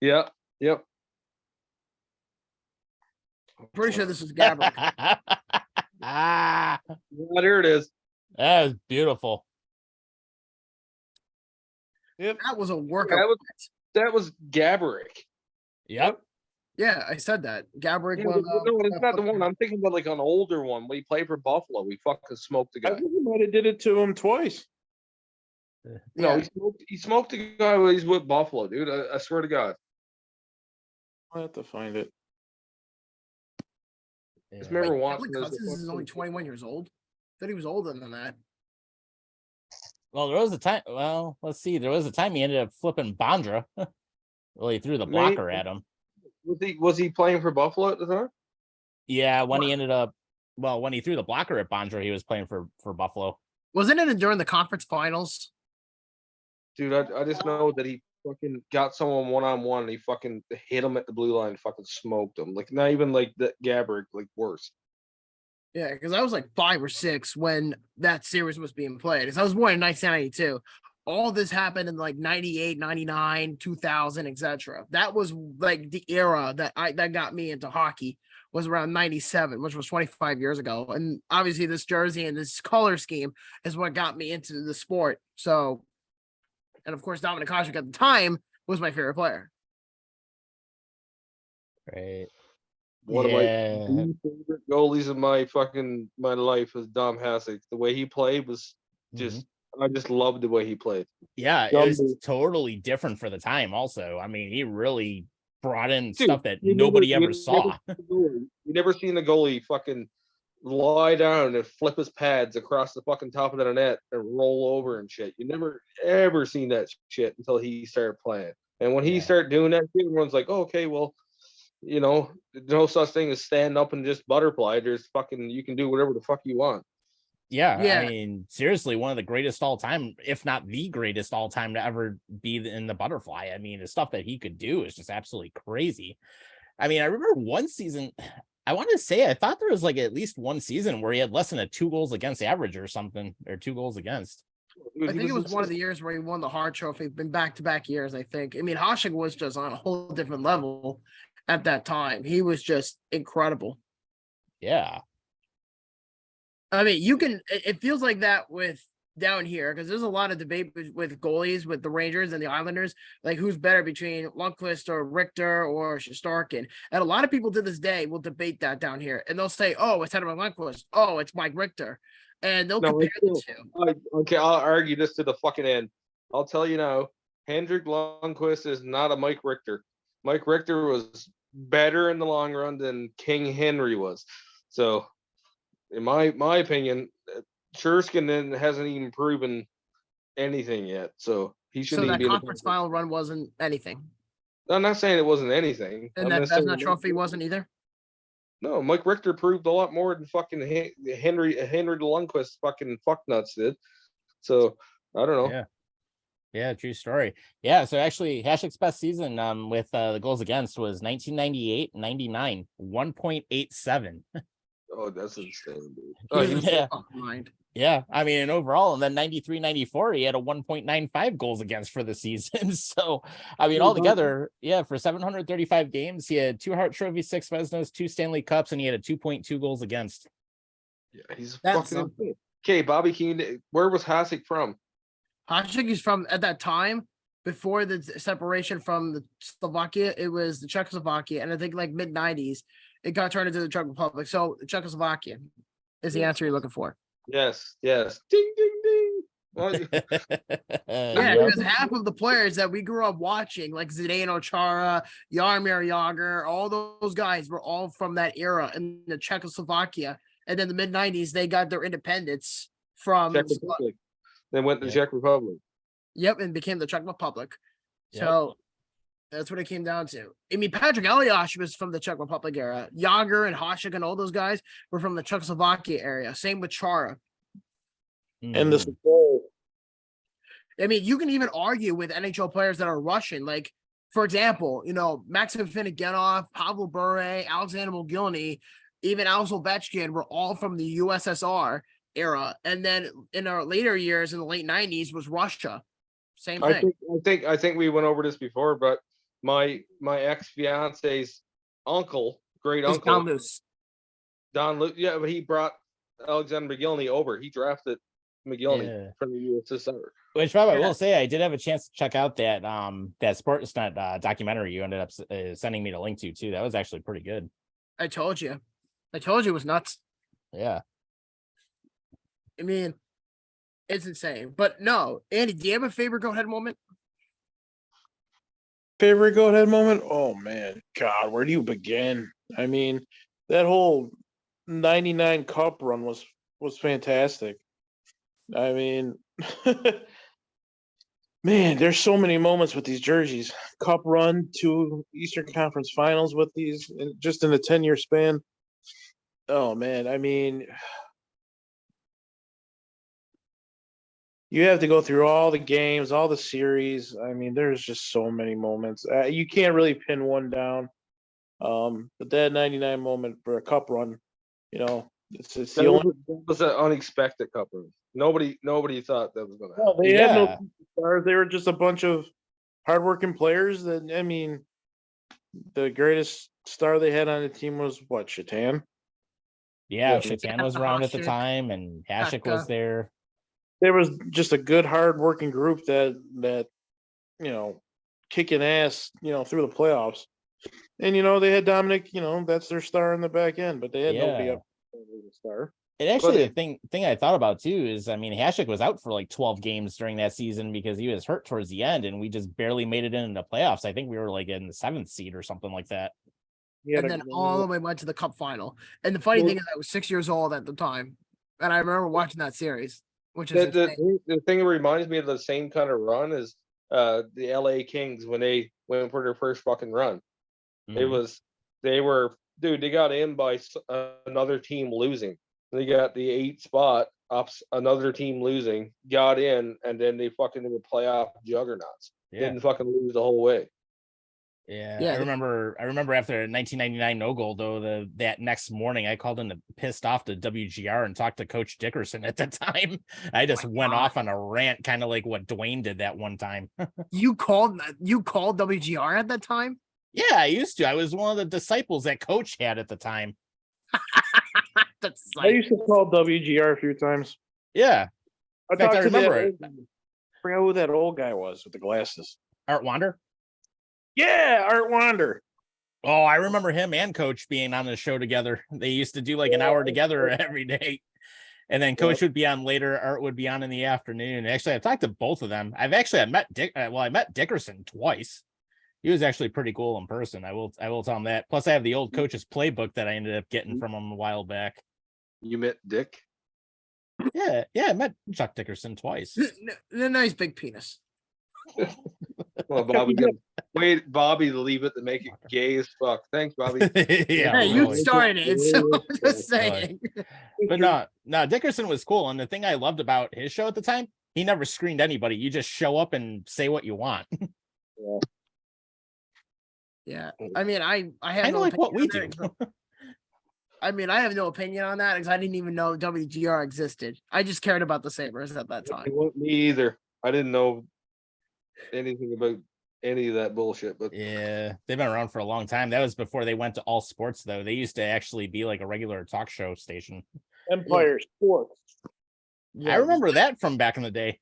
Yep. Pretty sure this was Gaborik. Yeah, there it is. That was beautiful. Yep. That was a workout. That was Gaborik. Yep. Yeah, I said that. Gaborik. No, it's not the one. I'm thinking about an older one when he played for Buffalo. We fucking smoked the guy. I think he might have did it to him twice. No, he smoked the guy when he's with Buffalo, dude. I swear to God. I'll have to find it. I just remember watching this. Is only 21 years old. I thought he was older than that. Well, there was a time. Well, let's see. There was a time he ended up flipping Bondra. Well, he threw the blocker at him. Was he playing for Buffalo at the time? Yeah, when he ended up, when he threw the blocker at Bondra, he was playing for Buffalo. Wasn't it during the conference finals? Dude, I just know that he fucking got someone one-on-one and he fucking hit him at the blue line and fucking smoked him. Not even that Gaborik, worse. Yeah, because I was 5 or 6 when that series was being played. Because I was born in 1992. All this happened in 98, 99, 2000, etc. That was the era that got me into hockey was around 97, which was 25 years ago. And obviously this jersey and this color scheme is what got me into the sport. So, and of course, Dominic Hasek at the time was my favorite player. Right. One of my favorite goalies in my life is Dom Hassig. The way he played was just I just loved the way he played. Yeah, it was Gumby. totally different for the time. Also, I mean, he really brought in Dude, stuff that you nobody never- ever saw. You never seen the goalie fucking lie down and flip his pads across the fucking top of the net and roll over and shit. You never ever seen that shit until he started playing. And when he Yeah. started doing that, everyone's like, oh, okay, well, you know, no such thing as stand up and just butterfly. There's fucking, you can do whatever the fuck you want. Yeah, Yeah. I mean, seriously, one of the greatest all time, if not the greatest all time to ever be in the butterfly. I mean, the stuff that he could do is just absolutely crazy. I mean, I remember one season, I want to say, I thought there was like at least one season where he had less than a 2 goals against average or something, or 2 goals against. Dude, I he think it was one of insane. the years where he won the Hart Trophy. Been back-to-back years, I think. I mean, Hasek was just on a whole different level at that time. He was just incredible. Yeah. I mean, you can. It feels like that with down here because there's a lot of debate with goalies with the Rangers and the Islanders, like who's better between Lundqvist or Richter or Shesterkin. And a lot of people to this day will debate that down here, and they'll say, "Oh, it's Henrik Lundqvist. Oh, it's Mike Richter," and they'll No, compare the it's two. okay, I'll argue this to the fucking end. I'll tell you now, Hendrik Lundqvist is not a Mike Richter. Mike Richter was better in the long run than King Henry was. So, in my opinion, Shurskin hasn't even proven anything yet. So he So shouldn't even that be in the conference final run wasn't anything, I'm not saying it wasn't anything. and I'm that just saying Vezina Trophy wasn't either. no, Mike Richter proved a lot more than fucking Henry Lundqvist fucking fucknuts did. So I don't know. Yeah. Yeah, true story. Yeah, so actually Hasek's best season with the goals against was 1998-99, 1.87. Oh, that's insane, dude. He was in Yeah. his mind. Yeah, I mean, and overall, and then 93-94, he had a 1.95 goals against for the season. So, I mean, altogether, yeah, for 735 games, he had 2 Hart Trophies, 6 Vezinas, 2 Stanley Cups, and he had a 2.2 goals against. Yeah, he's That's fucking something. insane. Okay, Bobby Keane, where was Hasek from? Hasek is from at that time before the separation from the Slovakia. It was the Czechoslovakia, and I think like mid '90s, it got turned into the Czech Republic. So Czechoslovakia is the answer you're looking for. Yes. Ding ding ding. Well, Yeah, Yep. because half of the players that we grew up watching, like Zdeno Chara, Jaromir Jagr, all those guys were all from that era in the Czechoslovakia. And then the mid '90s, they got their independence from Czech Republic. They went to Yeah. Czech Republic. Yep, and became the Czech Republic. Yep. So that's what it came down to. I mean, Patrick Elias was from the Czech Republic era. Yager and Hasek and all those guys were from the Czechoslovakia area. Same with Chara. And the Mhm. support. I mean, you can even argue with NHL players that are Russian. Like, for example, Maxim Finneganov, Pavel Bure, Alexander Mogilny, even Alex Ovechkin were all from the USSR era. And then in our later years in the late 90s was Russia. Same thing. I think we went over this before, but my ex fiance's uncle, great It's uncle, Don Luce. Don Luke. Yeah, but he brought Alexander McGillney over. He drafted McGillney Yeah. from the USSR. Which, Rob, I Yeah. will say, I did have a chance to check out that Sportsnet documentary you ended up sending me the link to too. That was actually pretty good. I told you. It was nuts. Yeah. I mean, it's insane. But no, Andy, do you have a favorite go ahead moment? Favorite go ahead moment? Oh man, God, where do you begin? I mean, that whole '99 Cup run was fantastic. I mean, man, there's so many moments with these jerseys. Cup run, 2 Eastern Conference Finals with these, just in a 10-year span. Oh man, I mean, you have to go through all the games, all the series. I mean, there's just so many moments. You can't really pin one down. But that '99 moment for a cup run, it's the That only. was an unexpected cup run. Nobody thought that was going to happen. No, they had no Yeah. stars. They were just a bunch of hardworking players. That I mean, the greatest star they had on the team was what, Shatan? Yeah, Yeah. Shatan was around at the Hasek, time, and Hasek was Pekka. there. There was just a good, hardworking group that kicking ass, through the playoffs. And they had Dominic. That's their star in the back end, but they had nobody Yeah. up as a star. And actually, the thing I thought about too is, I mean, Hasek was out for like 12 games during that season because he was hurt towards the end, and we just barely made it into the playoffs. I think we were like in the 7th seed or something like that. And then all the way went to the Cup final. And the funny thing is, I was 6 years old at the time, and I remember watching that series, which is the thing that reminds me of the same kind of run is the LA Kings when they went for their first fucking run. Mhm. They got in by another team losing. They got the 8th spot, another team losing, got in, and then they fucking were playoff juggernauts. Yeah. Didn't fucking lose the whole way. Yeah, I remember after 1999 no goal though, that next morning I called in pissed off to WGR and talked to Coach Dickerson at the time. I just went off on a rant, kind of like what Dwayne did that one time. You called WGR at that time? Yeah, I used to. I was one of the disciples that Coach had at the time. I used to call WGR a few times. Yeah. I remember forgot who that old guy was with the glasses. Art Wander? Yeah, Art Wander. Oh, I remember him and Coach being on the show together. They used to do like an hour together every day. And then Coach would be on later, Art would be on in the afternoon. Actually, I've talked to both of them. I met Dickerson twice. He was actually pretty cool in person. I will tell him that. Plus, I have the old Coach's playbook that I ended up getting from him a while back. You met Dick? Yeah, I met Chuck Dickerson twice. The nice big penis. Well, Bobby to leave it to make it gay as fuck. Thanks, Bobby. Yeah, you started it, so I'm just saying. But no, Dickerson was cool. And the thing I loved about his show at the time, he never screened anybody. You just show up and say what you want. Yeah. I mean, I have kind of like what we do. I mean, I have no opinion on that because I didn't even know WGR existed. I just cared about the Sabres at that time. Me either. I didn't know anything about any of that bullshit. But yeah, they've been around for a long time. That was before they went to All Sports, though. They used to actually be like a regular talk show station. Empire Sports. Yeah. I remember that from back in the day.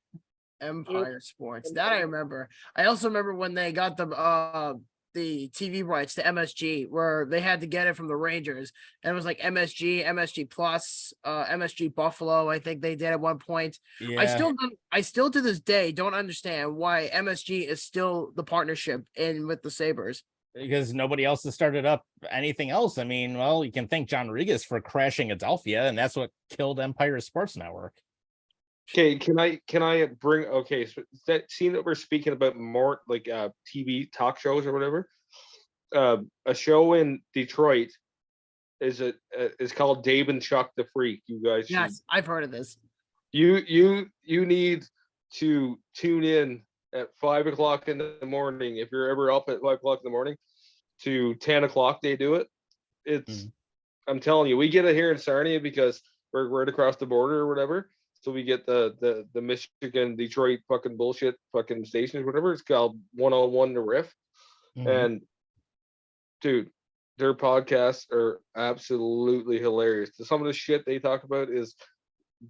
Empire Sports. That I remember. I also remember when they got the TV rights to MSG, where they had to get it from the Rangers, and it was like MSG Plus, MSG Buffalo. I think they did at one point. Yeah. I still to this day don't understand why MSG is still the partnership with the Sabres. Because nobody else has started up anything else. I mean, well, you can thank John Rodriguez for crashing Adelphia, and that's what killed Empire Sports Network. Okay, can I bring so that scene that we're speaking about more like TV talk shows or whatever? A show in Detroit is called Dave and Chuck the Freak. You guys, yes, I've heard of this. You need to tune in at 5 o'clock in the morning if you're ever up at 5 o'clock in the morning to 10 o'clock. They do it. It's I'm telling you, we get it here in Sarnia because we're right across the border or whatever. So we get the Michigan, Detroit fucking bullshit fucking stations, whatever it's called, 101 The Riff. And dude, their podcasts are absolutely hilarious. Some of the shit they talk about is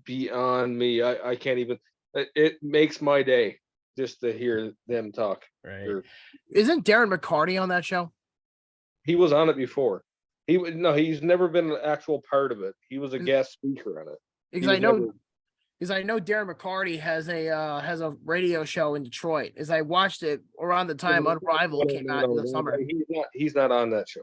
beyond me. I can't even. It makes my day just to hear them talk. Right? Isn't Darren McCarty on that show? He was on it before. He's never been an actual part of it. He was a guest speaker on it. Because I know Darren McCarty has a radio show in Detroit. As I watched it around the time Unrivaled came out in the summer. He's not on that show.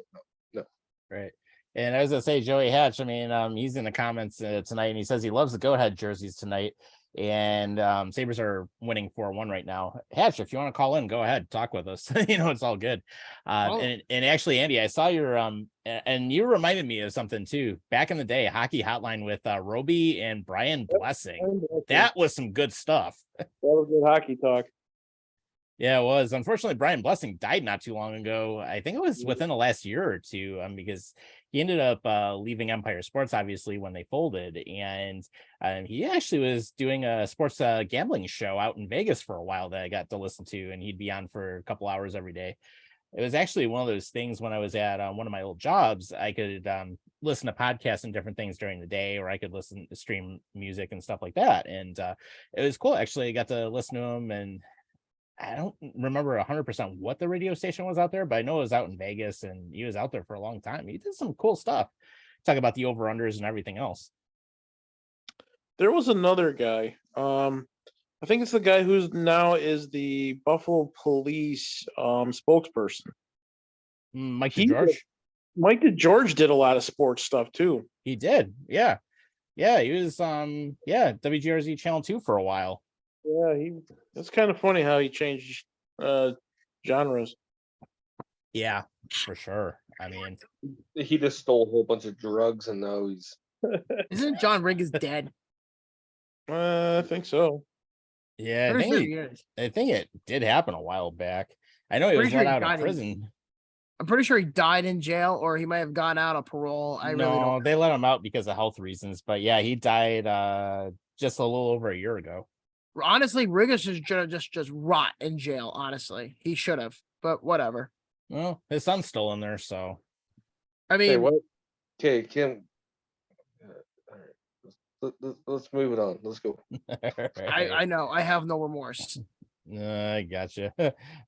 No. Right. And I was gonna say Joey Hatch. I mean, he's in the comments tonight, and he says he loves the Go Ahead jerseys tonight. And Sabres are winning 4-1 right now. Hatch, if you want to call in, go ahead, talk with us. It's all good. And actually, Andy, I saw your and you reminded me of something too. Back in the day, Hockey Hotline with Roby and Brian Blessing. That was some good stuff. That was good hockey talk. Yeah, it was. Unfortunately, Brian Blessing died not too long ago. I think it was within the last year or two, because he ended up leaving Empire Sports, obviously, when they folded. And he actually was doing a sports gambling show out in Vegas for a while that I got to listen to, and he'd be on for a couple hours every day. It was actually one of those things when I was at one of my old jobs, I could listen to podcasts and different things during the day, or I could stream music and stuff like that. And it was cool. Actually, I got to listen to him, and I don't remember 100% what the radio station was out there, but I know it was out in Vegas, and he was out there for a long time. He did some cool stuff. Talk about the over-unders and everything else. There was another guy. I think it's the guy who's now is the Buffalo Police spokesperson. Mike He DeGeorge. Mike DeGeorge did a lot of sports stuff too. He did. Yeah. Yeah. He was WGRZ Channel 2 for a while. Yeah, it's kind of funny how he changed genres. Yeah, for sure. I mean, He just stole a whole bunch of drugs and now he's Isn't John Riggins dead? I think so. yeah, Pretty sure he is. I think it did happen a while back. I know he was Pretty sure let he out of died in- prison. I'm pretty sure he died in jail, or he might have gone out on parole. I really No, don't. they let him out because of health reasons. But yeah, he died just a little over a year ago. Honestly, Riggins should have just rot in jail. Honestly, he should have. But whatever. Well, his son's still in there, so I okay. mean, What? Okay, Kim. All right, let's move it on. Let's go. I know. I have no remorse. I gotcha.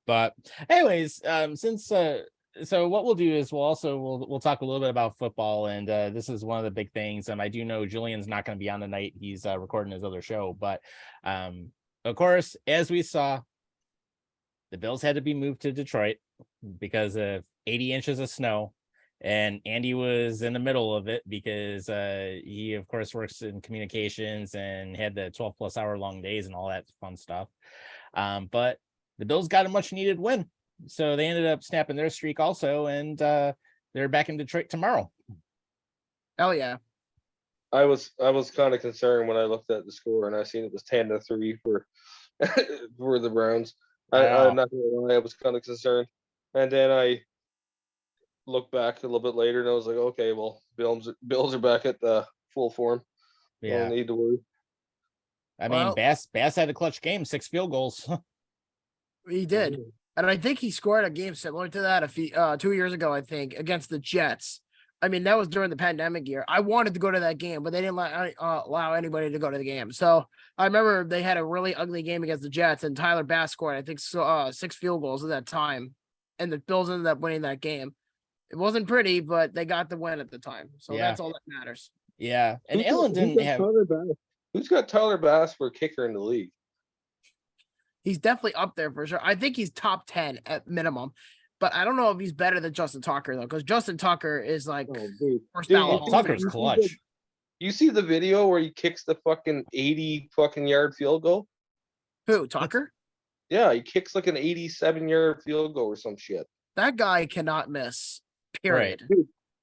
But anyways, so what we'll do is we'll talk a little bit about football, and this is one of the big things. I do know Julian's not going to be on tonight; he's recording his other show. But of course, as we saw, the Bills had to be moved to Detroit because of 80 inches of snow, and Andy was in the middle of it because he, of course, works in communications and had the 12+ hour long days and all that fun stuff. But the Bills got a much needed win. So they ended up snapping their streak also, and they're back in Detroit tomorrow. Hell yeah. I was kind of concerned when I looked at the score and I seen it was 10-3 for for the Browns. I'm not gonna lie, I was kind of concerned. And then I looked back a little bit later and I was like, okay, well, Bills are back at the full form. Yeah. Don't need to worry. I mean, Well- Bass had a clutch game, 6 field goals. He did. And I think he scored a game similar to that 2 years ago, I think, against the Jets. I mean, that was during the pandemic year. I wanted to go to that game, but they didn't allow anybody to go to the game. So I remember they had a really ugly game against the Jets, and Tyler Bass scored, I think, 6 field goals at that time. And the Bills ended up winning that game. It wasn't pretty, but they got the win at the time. So Yeah. that's all that matters. Yeah. And Allen didn't have. Who's got Tyler Bass for a kicker in the league? He's definitely up there for sure. I think he's top 10 at minimum. But I don't know if he's better than Justin Tucker, though, because Justin Tucker is like Oh, dude. first Dude, ballot. you Tucker's see clutch. You see the video where he kicks the fucking 80 fucking yard field goal? Who, Tucker? Yeah, he kicks like an 87-yard field goal or some shit. That guy cannot miss. Period.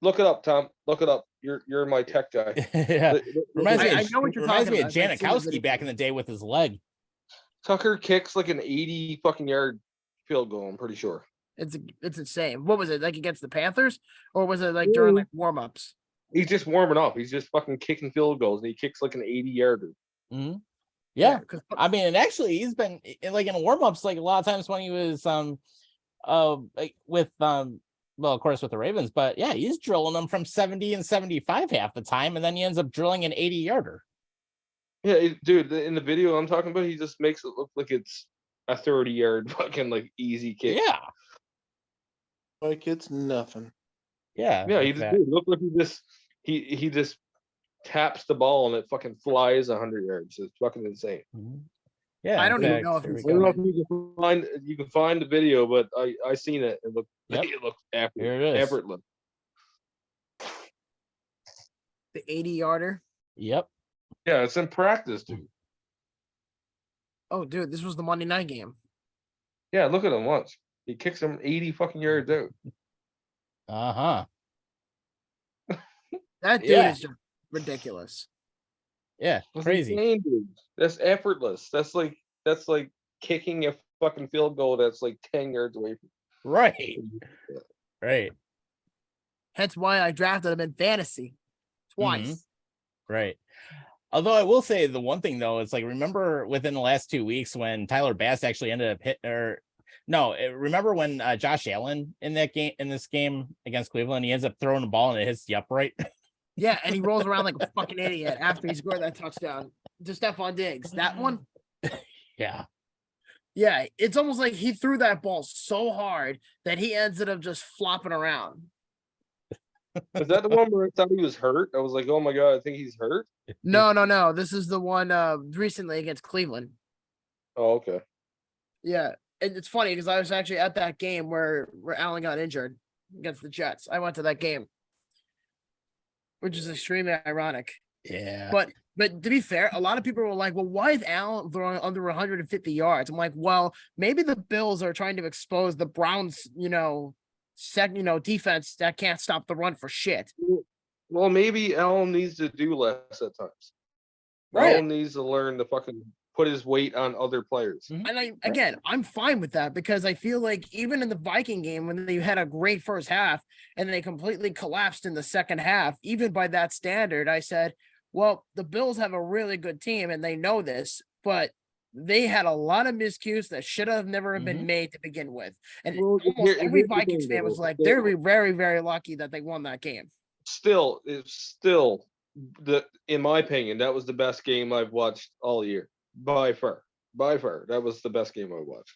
Look it up, Tom. Look it up. You're my tech guy. Yeah. Reminds me, I of, know what you're reminds talking me of about. I've seen the Janikowski video. back in the day with his leg. Tucker kicks like an 80 fucking yard field goal, I'm pretty sure. It's insane. What was it, like against the Panthers? Or was it like during like warm-ups? He's just warming up. He's just fucking kicking field goals and he kicks like an 80-yarder. Mm-hmm. Yeah. 'cause- I mean, and actually he's been like in warm-ups, like a lot of times when he was like with well, of course with the Ravens, but yeah, he's drilling them from 70 and 75 half the time, and then he ends up drilling an 80-yarder. Yeah, dude, in the video I'm talking about, he just makes it look like it's a 30-yard fucking like easy kick. Yeah. Like it's nothing. Yeah. Yeah, like he just that. dude, look like he just taps the ball and it fucking flies 100 yards. It's fucking insane. Mhm. Yeah. I in don't even fact, know if there we he's I don't know go. if you can find the video, but I seen it. It looked Yep. it looked Here it is. effortless. The 80-yarder. Yep. Yeah, it's in practice, dude. Oh, dude, this was the Monday night game. Yeah, look at him once. He kicks him 80 fucking yards out. Uh-huh. That dude Yeah. is just ridiculous. Yeah. That's Crazy. insane, dude. That's effortless. That's like kicking a fucking field goal that's like 10 yards away from Right. Right. Hence why I drafted him in fantasy twice. Mhm. Right. Although I will say the one thing though, it's like, remember within the last 2 weeks when Tyler Bass actually ended up remember when Josh Allen in this game against Cleveland, he ends up throwing the ball and it hits the upright. Yeah, and he rolls around like a fucking idiot after he scored that touchdown to Stephon Diggs. That one, Yeah. yeah, it's almost like he threw that ball so hard that he ended up just flopping around. Is that the one where I thought he was hurt? I was like, oh my god, I think he's hurt. No. This is the one recently against Cleveland. Oh, okay. Yeah. And it's funny because I was actually at that game where Allen got injured against the Jets. I went to that game, which is extremely ironic. Yeah. But to be fair, a lot of people were like, well, why is Allen throwing under 150 yards? I'm like, well, maybe the Bills are trying to expose the Browns, defense that can't stop the run for shit. Well, maybe Allen needs to do less at times. Right. Allen needs to learn to fucking put his weight on other players. And I'm fine with that because I feel like even in the Viking game, when they had a great first half and they completely collapsed in the second half, even by that standard, I said, well, the Bills have a really good team and they know this, but they had a lot of miscues that should have never been made to begin with. And almost every Vikings fan was like, they're very, very lucky that they won that game. It's still in my opinion, that was the best game I've watched all year. By far. That was the best game I watched.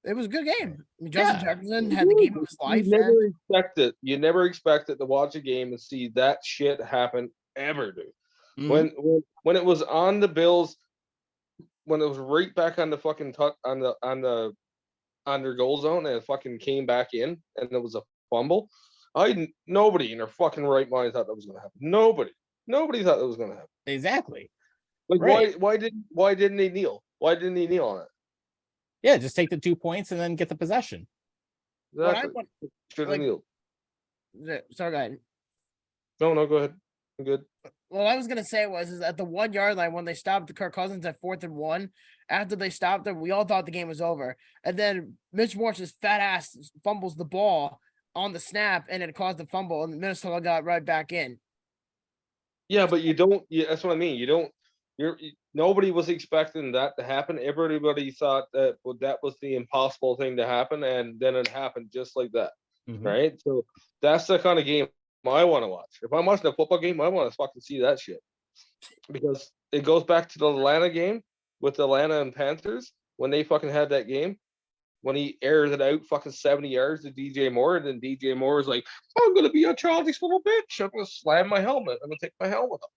It was a good game. I mean, Justin Jefferson had the game of his life. You never expected to watch a game and see that shit happen ever, dude. When it was on the Bills, when it was right back on the fucking on their goal zone and it fucking came back in and it was a fumble, nobody in their fucking right mind thought that was gonna happen. Nobody thought that was gonna happen. Exactly. Like right. why didn't he kneel? Why didn't he kneel on it? Yeah, just take the 2 points and then get the possession. Exactly. Should have kneeled. Sorry, go ahead. No, go ahead. I'm good. Well, I was gonna say is at the 1 yard line when they stopped Kirk Cousins at 4th and 1. After they stopped him, we all thought the game was over. And then Mitch Morse's fat ass fumbles the ball on the snap, and it caused the fumble, and Minnesota got right back in. Yeah, but that's what I mean. Nobody was expecting that to happen. Everybody thought that was the impossible thing to happen, and then it happened just like that, right? So that's the kind of game I want to watch. If I'm watching a football game, I want to fucking see that shit, because it goes back to the Atlanta game with Atlanta and Panthers when they fucking had that game. When he airs it out fucking 70 yards to DJ Moore, and then DJ Moore is like, I'm gonna be a childish little bitch. I'm gonna slam my helmet. I'm gonna take my helmet off.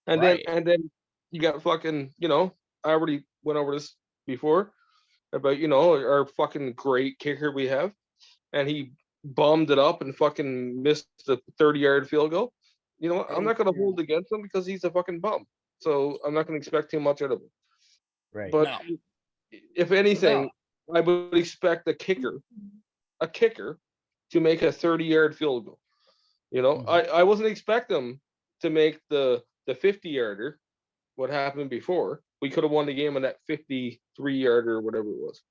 And then you got fucking, I already went over this before about, our fucking great kicker we have. And he bombed it up and fucking missed the 30-yard field goal. You know what? I'm not gonna hold against him because he's a fucking bum. So I'm not gonna expect too much out of him. Right. But if anything, I would expect a kicker to make a 30-yard field goal. I wasn't expecting them to make the 50-yarder. What happened before? We could have won the game on that 53-yarder or whatever it was.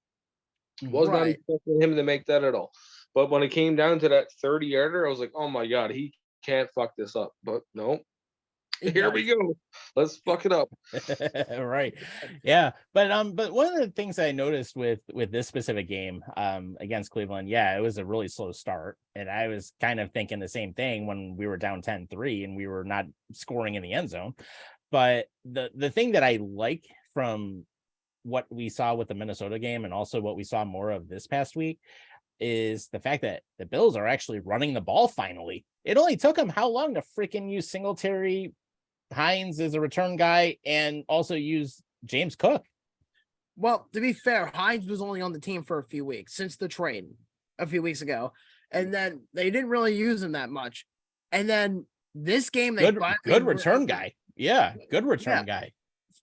Was not expecting him to make that at all. But when it came down to that 30-yarder, I was like, oh my god, he can't fuck this up. But no. Here we go. Let's fuck it up. Right. Yeah. But one of the things I noticed with this specific game against Cleveland, it was a really slow start. And I was kind of thinking the same thing when we were down 10-3 and we were not scoring in the end zone. But the thing that I like from what we saw with the Minnesota game and also what we saw more of this past week is the fact that the Bills are actually running the ball finally. It only took them how long to freaking use Singletary, Hines as a return guy, and also use James Cook. Well, to be fair, Hines was only on the team for a few weeks since the trade a few weeks ago, and then they didn't really use him that much. And then this game, good return guy. Yeah, good return guy.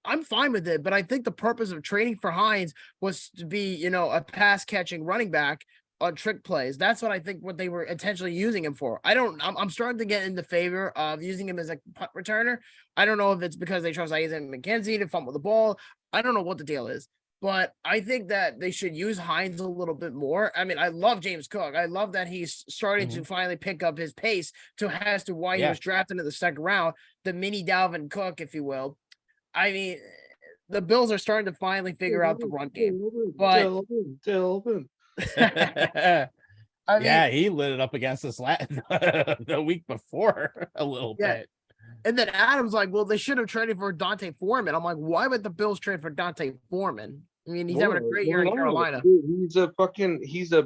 I'm fine with it, but I think the purpose of trading for Hines was to be, a pass catching running back on trick plays. That's what I think what they were intentionally using him for. I'm starting to get in the favor of using him as a punt returner. I don't know if it's because they trust Isaac McKenzie to fumble the ball. I don't know what the deal is, but I think that they should use Hines a little bit more. I mean, I love James Cook. I love that he's starting to finally pick up his pace as to why he was drafted in the second round, the mini Dalvin Cook, if you will. I mean, the Bills are starting to finally figure out the run game. But Dalvin. He lit it up against us the week before a little bit. And then Adam's like, well, they should have traded for Dante Foreman. I'm like, why would the Bills trade for Dante Foreman? I mean, he's having a great year in Carolina. Dude, he's a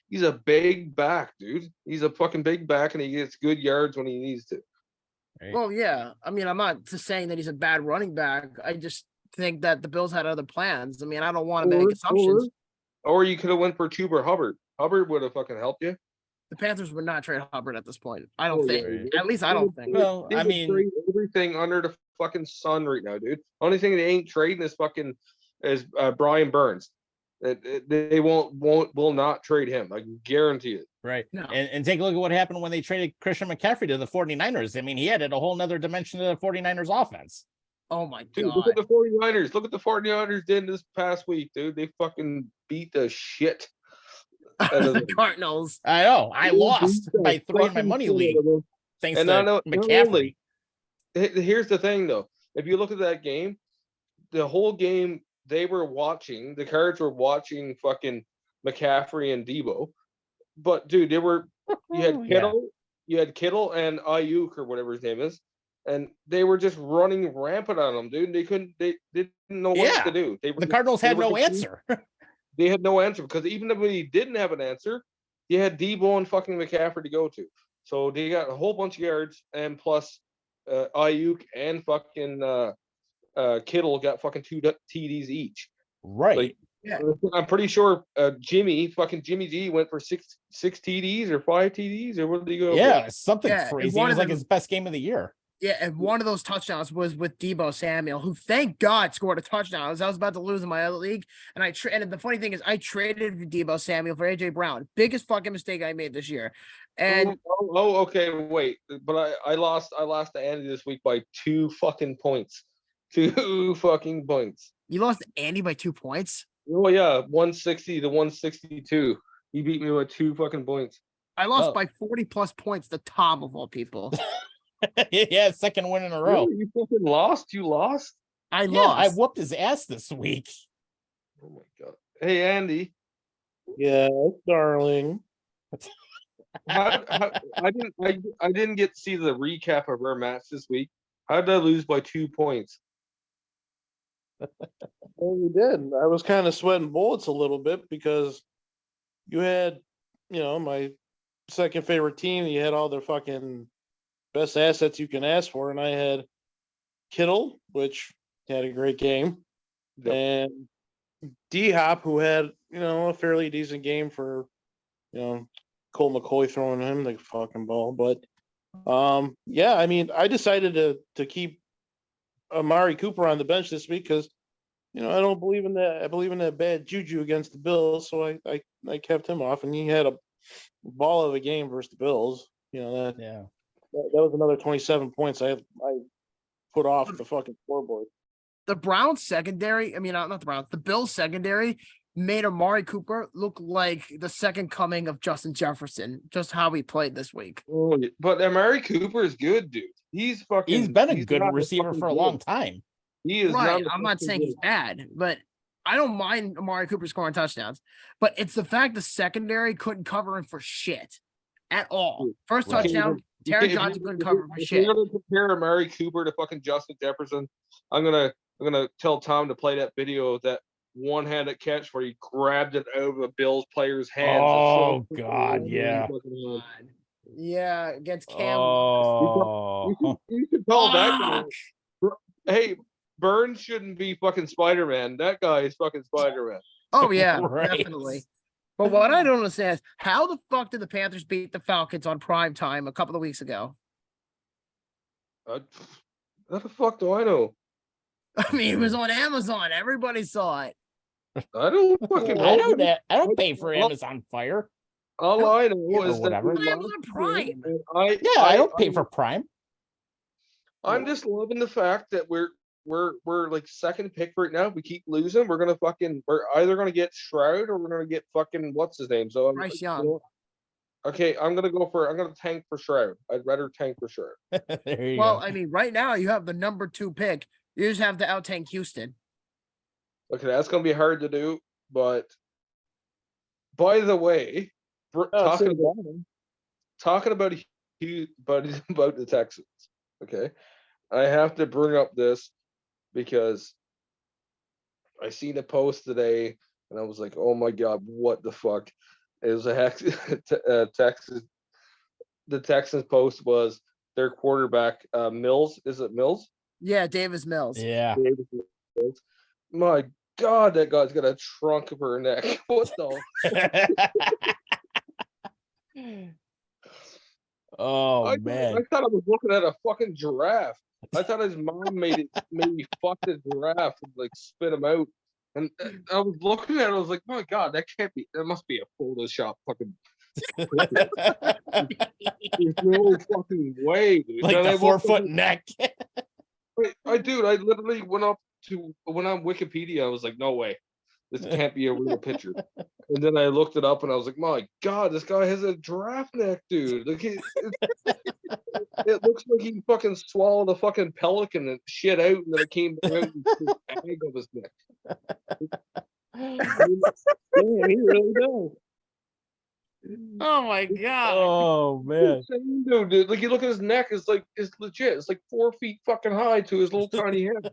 He's a big back, dude. He's a fucking big back, and he gets good yards when he needs to. Right? Well, yeah. I mean, I'm not just saying that he's a bad running back. I just think that the Bills had other plans. I mean, I don't want to make assumptions. Or you could have went for Chuba Hubbard. Hubbard would have fucking helped you. The Panthers would not trade Hubbard at this point. I don't Oh, think. yeah. At least I don't think. Well, They I would mean, trade everything under the fucking sun right now, dude. Only thing they ain't trading is Brian Burns. They will not trade him. I can guarantee it. right. No. And take a look at what happened when they traded Christian McCaffrey to the 49ers. I mean, he added a whole nother dimension to the 49ers offense. Oh my Dude, god. look at the 49ers. Look at the 49ers did this past week, dude. They fucking beat the shit out of the them. Cardinals. I know. I They lost beat the by 3 in my fucking money shit league out of them. thanks And to not McCaffrey. only- Here's the thing, though. If you look at that game, the whole game the Cards were watching fucking McCaffrey and Debo. But dude, you had Kittle and Ayuk or whatever his name is, and they were just running rampant on them, dude. They didn't know what to do. The Cardinals had no answer. They had no answer because even if he didn't have an answer, you had Debo and fucking McCaffrey to go to. So they got a whole bunch of yards, and plus Ayuk and fucking Kittle got fucking 2 TDs each. Right. Like, Yeah. I'm pretty sure Jimmy G went for six TDs or 5 TDs or what did he go? Yeah, something Yeah, and crazy. It one was of like them- his best game of the year. Yeah, and one of those touchdowns was with Debo Samuel, who thank God scored a touchdown. I was about to lose in my other league, and and the funny thing is, I traded Debo Samuel for AJ Brown. Biggest fucking mistake I made this year. And Okay, wait, but I lost to Andy this week by 2 fucking points. 2 fucking points. you lost to Andy by 2 points. Oh yeah, 160 to 162. He beat me with 2 fucking points. I lost Oh. by 40 plus points to Tom of all people. Yeah, second win in a row. Really? You fucking lost? You lost? I Yeah, I lost. whooped his ass this week. Oh my god. Hey Andy, Yeah, darling. I didn't get to see the recap of our match this week. How did I lose by 2 points? Well, you did. I was kind of sweating bullets a little bit because you had, my second favorite team. You had all the fucking best assets you can ask for, and I had Kittle, which had a great game, Yep. and D-Hop, who had a fairly decent game for Colt McCoy throwing him the fucking ball. But yeah, I mean, I decided to keep Amari Cooper on the bench this week because I don't believe in that. I believe in that bad juju against the Bills, so I kept him off, and he had a ball of a game versus the Bills. Yeah. That was another 27 points I put off the fucking scoreboard. The Browns secondary, I mean, not the Browns, the Bills secondary made Amari Cooper look like the second coming of Justin Jefferson, just how he played this week. Oh, but Amari Cooper is good, dude. He's been a good not receiver fucking for a good. long time. He is Right. not. I'm not saying he's bad, but I don't mind Amari Cooper scoring touchdowns. But it's the fact the secondary couldn't cover him for shit at all. First Right. touchdown, Terry Johnson couldn't cover him for If shit. you're gonna compare Amari Cooper to fucking Justin Jefferson, I'm gonna tell Tom to play that video of that one-handed catch where he grabbed it out of a Bills player's hands. Oh, It's so God, fucking yeah. fucking- Yeah, against Cam. Oh, You should tell that guy. Hey, Burns shouldn't be fucking Spider-Man. That guy is fucking Spider-Man. Oh yeah, Right. definitely. But what I don't understand is how the fuck did the Panthers beat the Falcons on prime time a couple of weeks ago? How the fuck do I know? I mean, it was on Amazon. Everybody saw it. I don't fucking I know. don't pay for Amazon Fire. All I know Or is that whatever. we Amazon lost Prime. and I don't pay for Prime. I'm just loving the fact that we're like second pick right now. If we keep losing, we're either gonna get Shroud or we're gonna get fucking what's his name. So Bryce Young. you know, okay, I'm gonna tank for Shroud. I'd rather tank for Shroud. There you Well, go. I mean, right now you have the number 2 pick. You just have to out tank Houston. Okay, that's gonna be hard to do. But by the way, talking about about the Texans. Okay, I have to bring up this because I seen a post today and I was like, oh my god, what the fuck? It was a Texas. The Texans post was their quarterback, Mills. Is it Mills? Yeah, Davis Mills. Yeah. Davis Mills. My God, that guy's got a trunk of her neck. What the? Oh man. I thought I was looking at a fucking giraffe. I thought his mom made me fuck the giraffe and like spit him out. And I was looking at it, I was like, my God, that can't be. That must be a Photoshop fucking. There's no fucking way, dude. Like And the I 4 looked foot up- neck. I literally went on Wikipedia. I was like, no way, this can't be a real picture. And then I looked it up, and I was like, my God, this guy has a giraffe neck, dude. Like it looks like he fucking swallowed a fucking pelican and shit out, and then it came out and the egg of his neck. I mean, yeah, he really does. Oh my God. Oh man. Insane, dude. Like you look at his neck, it's legit. It's like 4 feet fucking high to his little tiny head.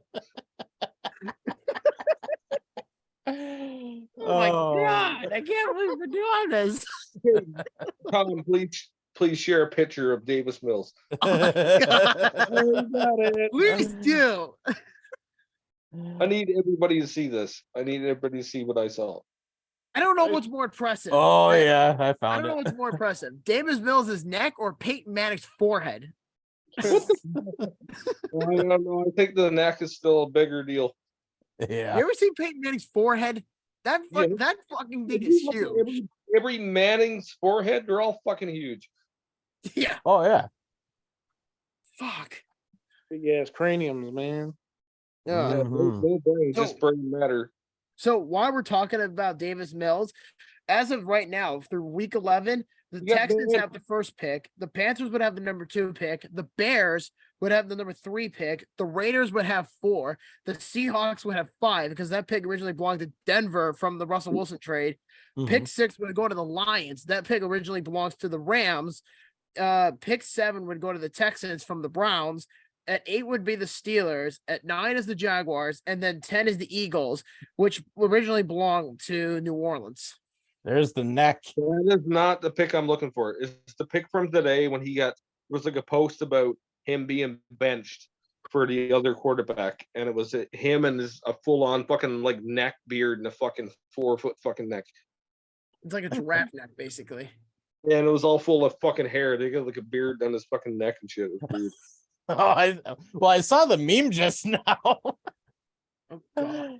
Oh my God. I can't believe we're doing this. Tom, please share a picture of Davis Mills. Please do. I need everybody to see this. I need everybody to see what I saw. I don't know what's more impressive. Oh yeah, I I found don't know it. what's more impressive. Davis Mills' neck or Peyton Manning's forehead? I don't know. I think the neck is still a bigger deal. Yeah. You ever seen Peyton Manning's forehead? That Yeah. fucking thing If is you look at huge. Every Manning's forehead, they're all fucking huge. Yeah. Oh yeah. Fuck. Big ass craniums, man. Yeah. Yeah, Mhm. no brain, just So- brain matter. So while we're talking about Davis Mills, as of right now, through week 11, the You got Texans Dan- have the first pick. The Panthers would have the number 2 pick. The Bears would have the number 3 pick. The Raiders would have 4. The Seahawks would have 5 because that pick originally belonged to Denver from the Russell Wilson trade. Mhm. Pick 6 would go to the Lions. That pick originally belongs to the Rams. Pick 7 would go to the Texans from the Browns. At 8 would be the Steelers. At 9 is the Jaguars, and then 10 is the Eagles, which originally belonged to New Orleans. There's the neck. That is not the pick I'm looking for. It's the pick from today when it was like a post about him being benched for the other quarterback, and it was him and a full on fucking like neck beard and a fucking 4 foot fucking neck, It's like a giraffe neck, basically. and it was all full of fucking hair. They got like a beard down his fucking neck and shit. It was weird. Oh, I saw the meme just now. Oh God.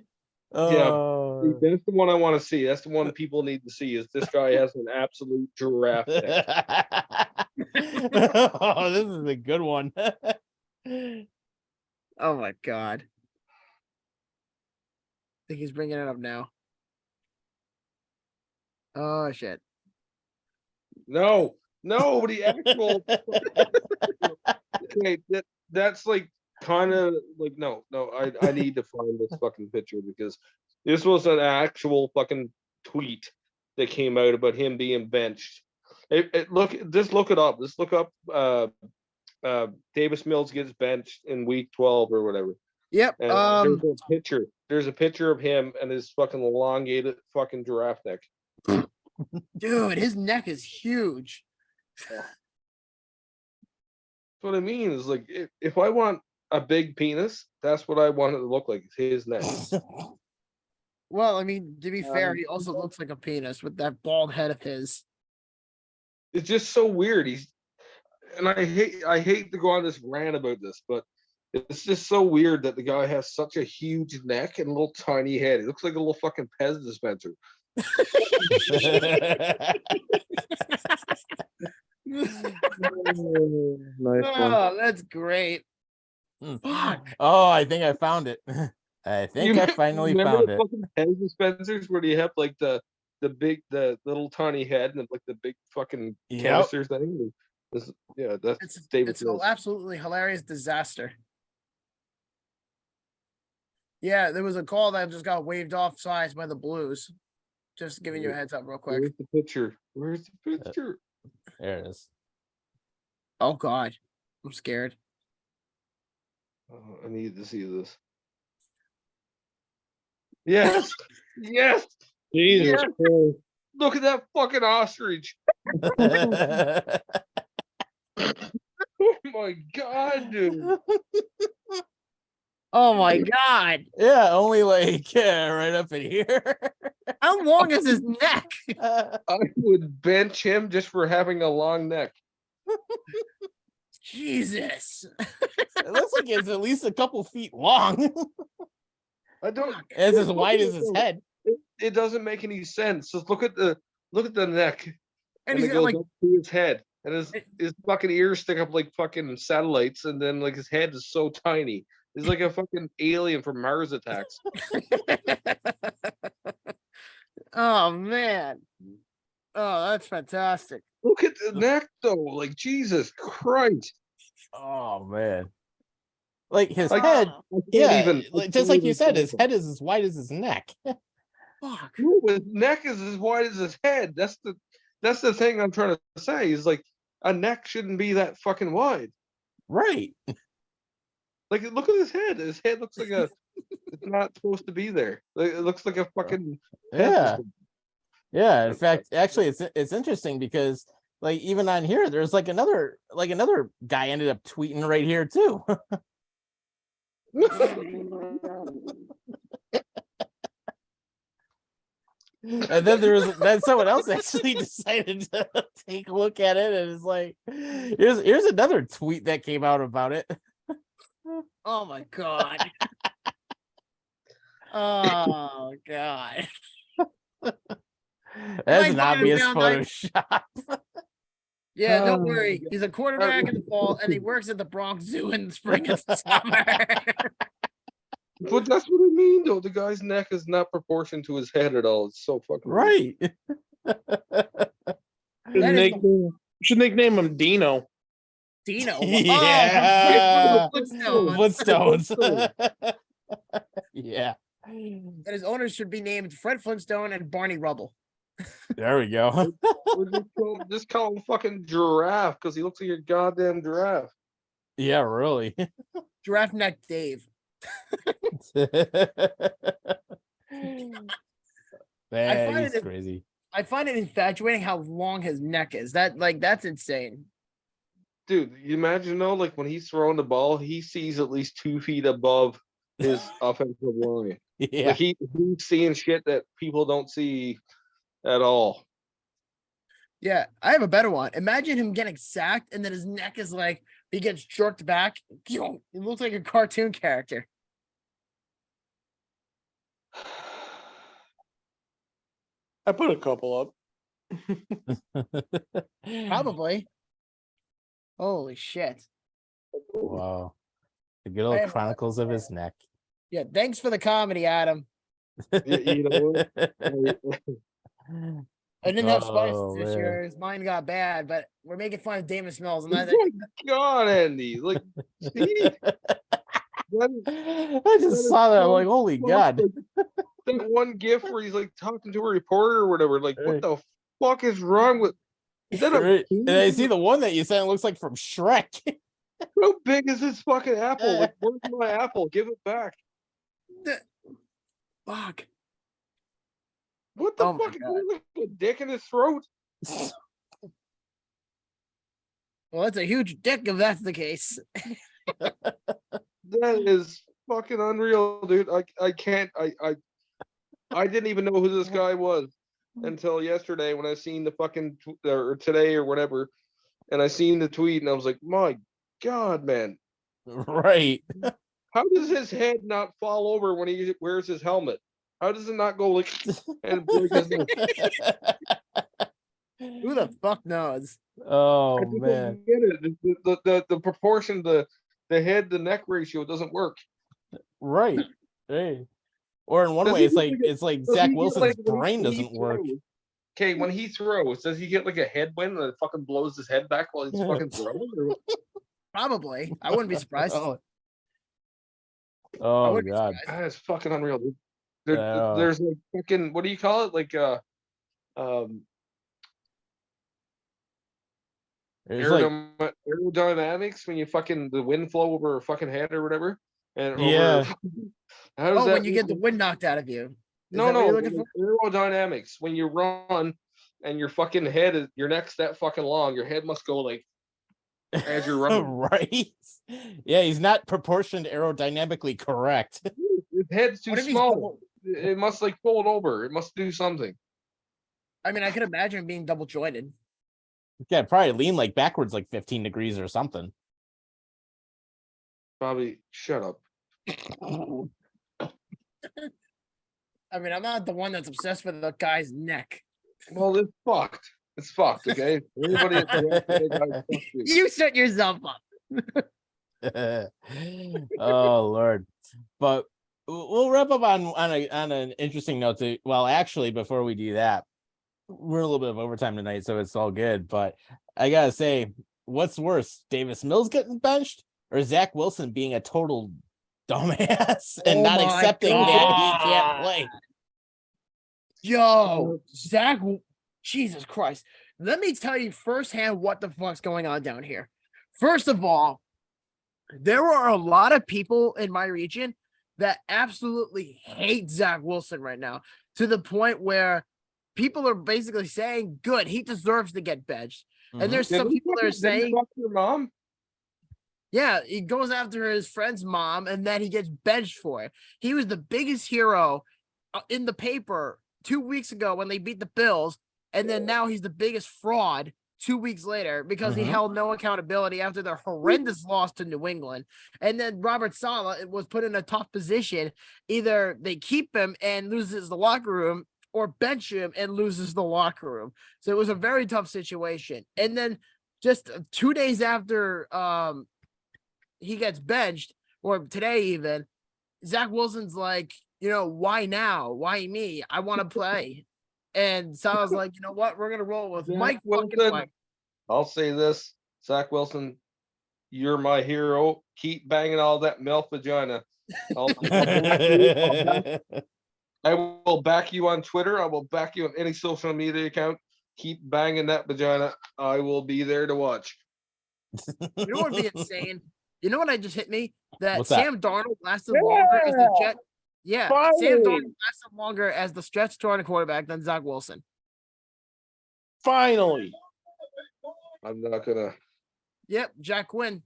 Oh. That's the one I want to see. That's the one people need to see. Is this guy has an absolute giraffe neck. Oh, this is a good one. Oh my God. I think he's bringing it up now. Oh shit. No, but the actual. Okay, that's like kind of like no. I need to find this fucking picture because this was an actual fucking tweet that came out about him being benched. Look it up. Just look up. Davis Mills gets benched in week 12 or whatever. Yep. And there's a picture. There's a picture of him and his fucking elongated fucking giraffe neck. Dude, his neck is huge. That's what I mean. Is like if I want a big penis, that's what I want it to look like. His neck. Well, I mean, to be fair, he also looks like a penis with that bald head of his. It's just so weird. I hate to go on this rant about this, but it's just so weird that the guy has such a huge neck and a little tiny head. He looks like a little fucking Pez dispenser. Nice one. Oh, that's great. Fuck. Oh, I think I found it. I think I finally remember found the it. fucking Pez dispensers where you have like the little tiny head and like the big fucking Yep. canister thing. That's It's David it's Mills. an absolutely hilarious disaster. Yeah, there was a call that just got waved off sides by the Blues. Just giving you a heads up real quick. Where's the picture? Where's the picture? There it is. Oh God, I'm scared. Oh, I need to see this. Yes, yes. Jesus Yeah. Christ. Look at that fucking ostrich. Oh my god, dude. Oh my god. Yeah, only like right up in here. How long is his neck? I would bench him just for having a long neck. Jesus. It looks like it's at least a couple feet long. I don't. It's as wide as his head. It doesn't make any sense. Just look at the neck, And and he's it got goes like up to his head, and his fucking ears stick up like fucking satellites, and then like his head is so tiny. He's like a fucking alien from Mars Attacks. Oh man. Oh, that's fantastic. Look at the neck though, like Jesus Christ. Oh man. Like his Like, head, I can't yeah, even- just like you said, his head is as wide as his neck. Fuck. No, his neck is as wide as his head. That's the thing I'm trying to say. Is like a neck shouldn't be that fucking wide. Right. Like, look at his head. His head looks like a. It's not supposed to be there. Like, it looks like a fucking. Yeah. Yeah. In fact, actually, it's interesting because like even on here, there's like another guy ended up tweeting right here too. And then someone else actually decided to take a look at it, and it's like, here's another tweet that came out about it. Oh my god. Oh god. That's an Might find obvious him down there. Photoshop. Yeah, don't Oh, worry. He's a quarterback in the fall, and he works at the Bronx Zoo in the spring and summer. But that's what I mean, though. The guy's neck is not proportioned to his head at all. It's so fucking Right. Should nickname him Dino. Dino. Yeah. Flintstones. Flintstones. Yeah. And his owners should be named Fred Flintstone and Barney Rubble. There we go. Or just call him fucking Giraffe because he looks like a goddamn giraffe. Yeah, really. Giraffe Neck Dave. Man, find he's it- crazy. I find it infatuating how long his neck is. That's insane. Dude, you imagine though, like when he's throwing the ball, he sees at least 2 feet above his offensive line. Yeah. Like he's seeing shit that people don't see at all. Yeah, I have a better one. Imagine him getting sacked and then his neck is like he gets jerked back. It looks like a cartoon character. I put a couple up. Probably. Holy shit. Wow. The good I old have- chronicles of his neck. Yeah, thanks for the comedy, Adam. You know what? I didn't have spices Oh, this man. year. His mind got bad, but we're making fun of Damon Smells. And Oh my God, Andy! Like, see, I just saw that. I'm like, holy God. That one gif where he's like talking to a reporter or whatever. Like, what the fuck is wrong with? Is that a? Right. And I see the one that you sent looks like from Shrek. How big is this fucking apple? Like, where's my apple? Give it back. Fuck. What the Oh my fuck? Is God. there like a dick in his throat? Well, that's a huge dick if that's the case. That is fucking unreal, dude. I can't. I didn't even know who this guy was until yesterday when I seen the fucking or today or whatever, and I seen the tweet and I was like, my God, man. Right. How does his head not fall over when he wears his helmet? How does it not go like and break his neck? Who the fuck knows? Oh, I just man. don't get it. The proportion, the head to neck ratio doesn't work. Right. Hey. Or in one Does way, he it's get like like a- it's like Does Zach he get, Wilson's like, when brain he doesn't work. throws- Okay, when he throws, does he get like a headwind and it fucking blows his head back while he's fucking throwing? Or... Probably. I wouldn't be surprised. Oh, oh wouldn't be God. surprised. That's fucking unreal, dude. Yeah. There's like fucking what do you call it? Like It's like, aerodynamics when you fucking the wind flow over a fucking head or whatever. And Yeah. how does Oh, that when you get the wind knocked out of you. No, that what no, you're looking for? aerodynamics. When you run and your fucking head is your neck's that fucking long, your head must go like as you're running. Right? Yeah, he's not proportioned aerodynamically correct. His head's too What if he's small. double? It must like fold over. It must do something. I mean, I could imagine him being double jointed. Yeah, probably lean like backwards like 15 degrees or something. Probably shut up. I mean, I'm not the one that's obsessed with the guy's neck. Well, it's fucked. It's fucked, okay? Anybody that's fuck you. You set yourself up. Oh Lord. But we'll wrap up on an interesting note too. Well, actually, before we do that, we're a little bit of overtime tonight, so it's all good. But I gotta say, what's worse, Davis Mills getting benched or Zach Wilson being a total dumbass and Oh not my accepting that he can't God. play? Yo, Zach, Jesus Christ. Let me tell you firsthand what the fuck's going on down here. First of all, there are a lot of people in my region that absolutely hate Zach Wilson right now, to the point where people are basically saying, good, he deserves to get benched. And there's some people that are saying, your mom. yeah, he goes after his friend's mom and then he gets benched for it. He was the biggest hero in the paper 2 weeks ago when they beat the Bills. And then now he's the biggest fraud 2 weeks later because he held no accountability after their horrendous loss to New England. And then Robert Saleh was put in a tough position. Either they keep him and loses the locker room or bench him and loses the locker room. So it was a very tough situation. And then just 2 days after he gets benched, or today even, Zach Wilson's like, why now? Why me? I want to play. And Salah's like, you know what? We're gonna roll with Mike fucking White. I'll say this, Zach Wilson, you're my hero. Keep banging all that MILF vagina. I will back you on Twitter. I will back you on any social media account. Keep banging that vagina. I will be there to watch. You know what would be insane? You know what I just hit me? That What's that? Sam Darnold lasted longer as the Jet. Yeah, Sam Darnold lasted longer as the stretch starting quarterback than Zach Wilson. Finally. I'm not gonna. Yep, Jack Quinn.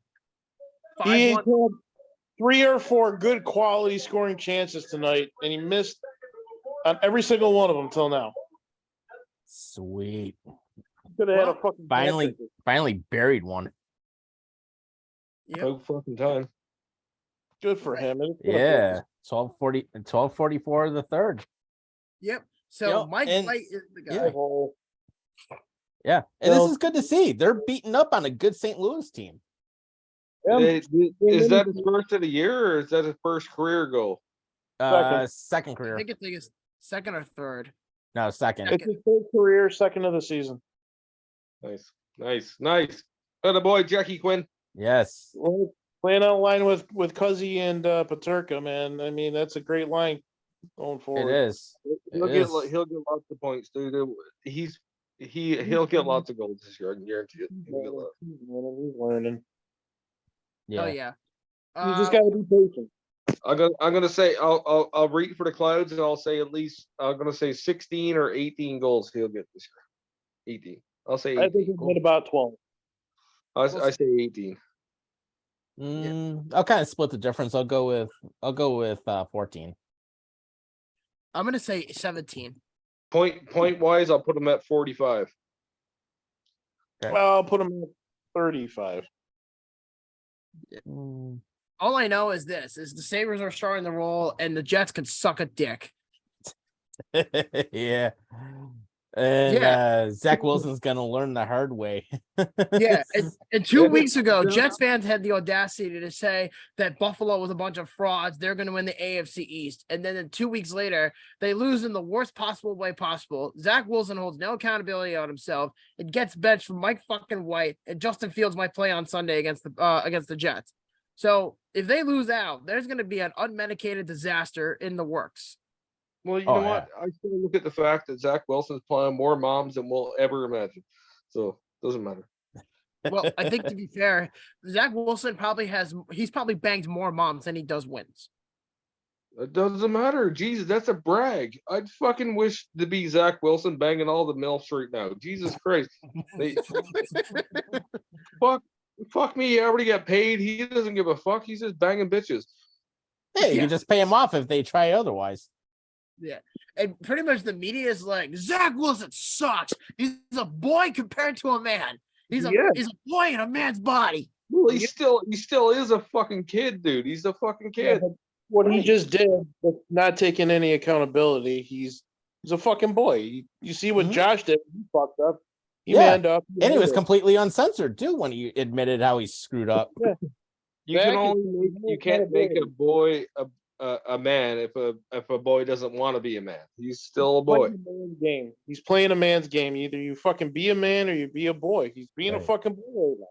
He 5-1. had 3 or 4 good quality scoring chances tonight, and he missed on every single one of them till now. Sweet. Could have had a fucking Finally buried one. Yep. No fucking time. Good for him. Yeah. 12:44 the third. Yep. So Mike White is the guy. Yeah. And this is good to see. They're beating up on a good St. Louis team. Is that his first of the year or is that his first career goal? Second career. I think it's second or third. No, second. It's his third career, second of the season. Nice. Atta boy, Jackie Quinn. Yes. Well, playing on a line with Cuzzy and Paterka, man. I mean, that's a great line going forward. It is. He'll get lots of points, dude. He'll get lots of goals this year. I can guarantee it. He's learning. Yeah. Oh yeah. You just gotta be patient. I'm gonna say I'll read for the Clouds and I'll say at least I'm gonna say 16 or 18 goals he'll get this year. 18. I'll say 18. I think he'll get about 12. I say 18. I'll kind of split the difference. I'll go with 14. I'm gonna say 17. Point wise, I'll put him at 45. Okay. Well, I'll put him at 35. All I know is this: is the Sabres are starting to roll, and the Jets can suck a dick. Yeah. And Zach Wilson's gonna learn the hard way. Yeah, and 2 weeks ago, Jets fans had the audacity to say that Buffalo was a bunch of frauds. They're going to win the AFC East, and then 2 weeks later, they lose in the worst possible way possible. Zach Wilson holds no accountability on himself. It gets benched from Mike fucking White, and Justin Fields might play on Sunday against the Jets. So if they lose out, there's going to be an unmedicated disaster in the works. Well, you know what? I still look at the fact that Zach Wilson's playing more moms than we'll ever imagine. So it doesn't matter. Well, I think to be fair, Zach Wilson probably banged more moms than he does wins. It doesn't matter. Jesus, that's a brag. I'd fucking wish to be Zach Wilson banging all the MILFs right now. Jesus Christ. They, fuck me. He already got paid. He doesn't give a fuck. He's just banging bitches. Hey, you can just pay him off if they try otherwise. Yeah. And pretty much the media is like, Zach Wilson sucks. He's a boy compared to a man. He's a boy in a man's body. Well, he still is a fucking kid, dude. He's a fucking kid. Yeah, what he just did, but not taking any accountability, he's a fucking boy. You see what Josh did? He fucked up. He manned up, and he was completely uncensored too when he admitted how he screwed up. Yeah. You can't make a boy a man if a boy doesn't want to be a man. He's still a boy. Game. He's playing a man's game. Either you fucking be a man or you be a boy. He's being a fucking boy right now.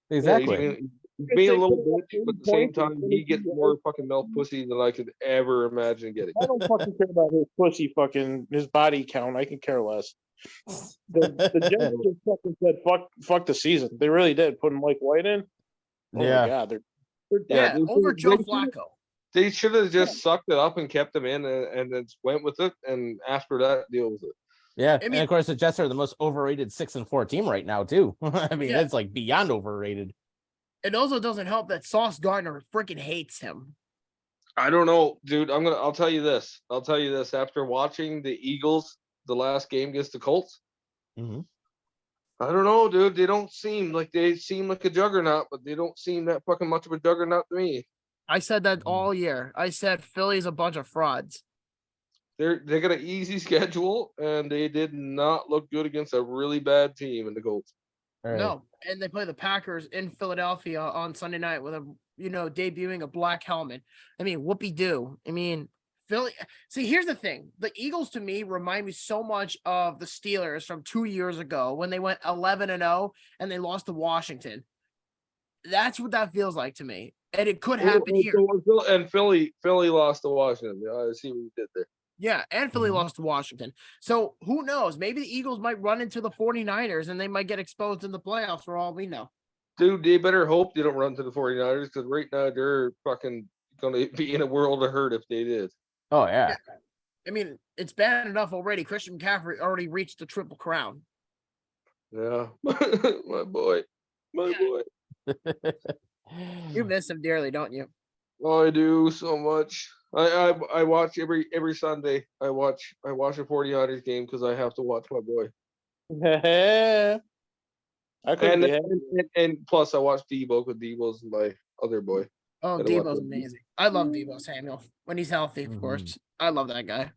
Exactly. Yeah, he's being a little bitch, but at the same time, he gets more fucking milk pussy than I could ever imagine getting. I don't fucking care about his pussy, fucking his body count. I can care less. The Jets just fucking said fuck the season. They really did. Putting Mike White in. Oh my God, they're over Joe Flacco. They should have just sucked it up and kept him in and then went with it. And after that, deal with it. Yeah, and of course the Jets are the most overrated 6-4 team right now too. I mean, that's like beyond overrated. It also doesn't help that Sauce Gardner freaking hates him. I don't know, dude. I'll tell you this. After watching the Eagles, the last game against the Colts, I don't know, dude. They seem like a juggernaut, but they don't seem that fucking much of a juggernaut to me. I said that all year. I said Philly's a bunch of frauds. They got an easy schedule, and they did not look good against a really bad team in the Colts. Right. No, and they play the Packers in Philadelphia on Sunday night with debuting a black helmet. I mean, whoopee-doo. I mean, Philly. See, here's the thing. The Eagles, to me, remind me so much of the Steelers from 2 years ago when they went 11-0 and they lost to Washington. That's what that feels like to me. And it could happen here. And Philly lost to Washington. I see what you did there. Yeah, and Philly lost to Washington. So who knows? Maybe the Eagles might run into the 49ers and they might get exposed in the playoffs for all we know. Dude, they better hope they don't run to the 49ers because right now they're fucking going to be in a world of hurt if they did. Oh, yeah. I mean, it's bad enough already. Christian McCaffrey already reached the Triple Crown. Yeah. My boy. You miss him dearly, don't you? Oh, I do so much. I watch every Sunday. I watch a 49ers game because I have to watch my boy. And plus I watch Debo because Debo's my other boy. Oh, Debo's amazing. I love Debo Samuel when he's healthy, of course. I love that guy.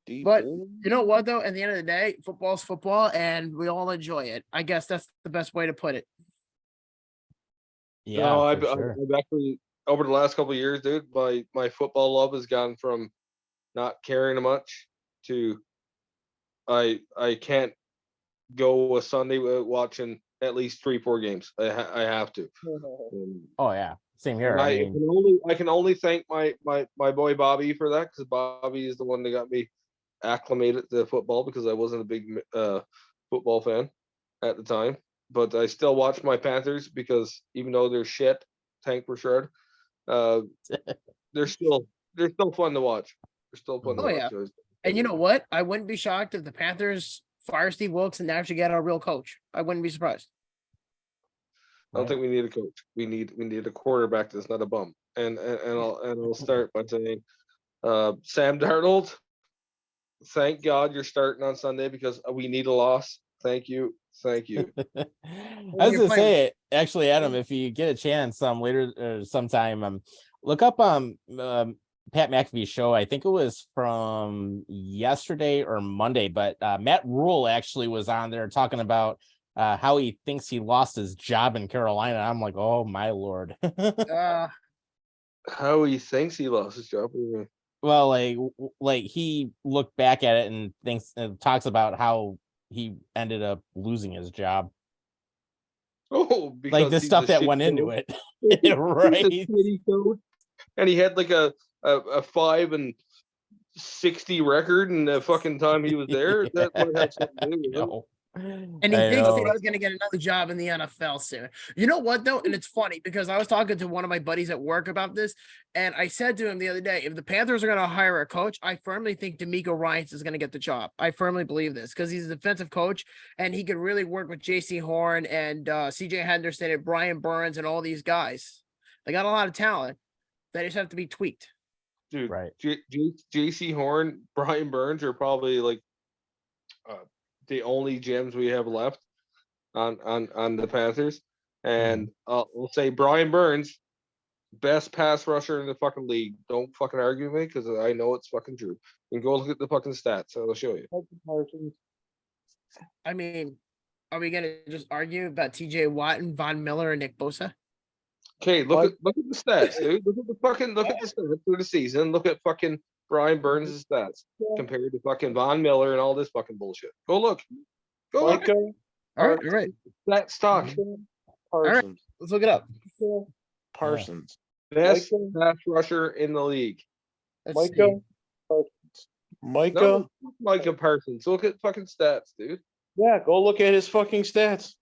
But you know what, though? At the end of the day, football's football, and we all enjoy it. I guess that's the best way to put it. Yeah, no, I've actually over the last couple of years, dude. My football love has gone from not caring much to I can't go a Sunday without watching at least 3-4 games. I have to. Oh yeah, same here. I can only thank my boy Bobby for that because Bobby is the one that got me acclimated to football because I wasn't a big football fan at the time. But I still watch my Panthers because even though they're shit, Tank Bouchard, they're still fun to watch. They're still fun to watch. Yeah. And you know what? I wouldn't be shocked if the Panthers fire Steve Wilkes and actually get a real coach. I wouldn't be surprised. I don't think we need a coach. We need a quarterback that's not a bum. And I'll start by saying, Sam Darnold, thank God you're starting on Sunday because we need a loss. Thank you. I was gonna say it actually, Adam. If you get a chance, later sometime, look up Pat McAfee's show. I think it was from yesterday or Monday, but Matt Rule actually was on there talking about how he thinks he lost his job in Carolina. I'm like, oh my Lord. How he thinks he lost his job. Well, like he looked back at it and talks about how he ended up losing his job. Oh, because like the stuff that went into it. Right. And he had like a 5-60 record in the fucking time he was there. That might have something to do with it. And he I thinks that know. he's going to get another job in the NFL soon. You know what, though? And it's funny because I was talking to one of my buddies at work about this. And I said to him the other day, if the Panthers are going to hire a coach, I firmly think D'Amico Ryans is going to get the job. I firmly believe this because he's a defensive coach and he could really work with J.C. Horn and C.J. Henderson and Brian Burns and all these guys. They got a lot of talent. They just have to be tweaked. Dude, Right. J.C. Horn, Brian Burns are probably like the only gems we have left on the Panthers. And we'll say Brian Burns, best pass rusher in the fucking league. Don't fucking argue with me because I know it's fucking true. You can go look at the fucking stats. I'll show you. I mean, are we going to just argue about T.J. Watt and Von Miller and Nick Bosa? Okay, look at the stats, dude. Look at the stats for the season. Look at fucking Brian Burns' stats compared to fucking Von Miller and all this fucking bullshit. Go look. Go look. All right. That stock. Parsons. Let's look it up. Parsons. Best pass rusher in the league. Let's see. Micah. No, Micah Parsons. Look at fucking stats, dude. Yeah, go look at his fucking stats.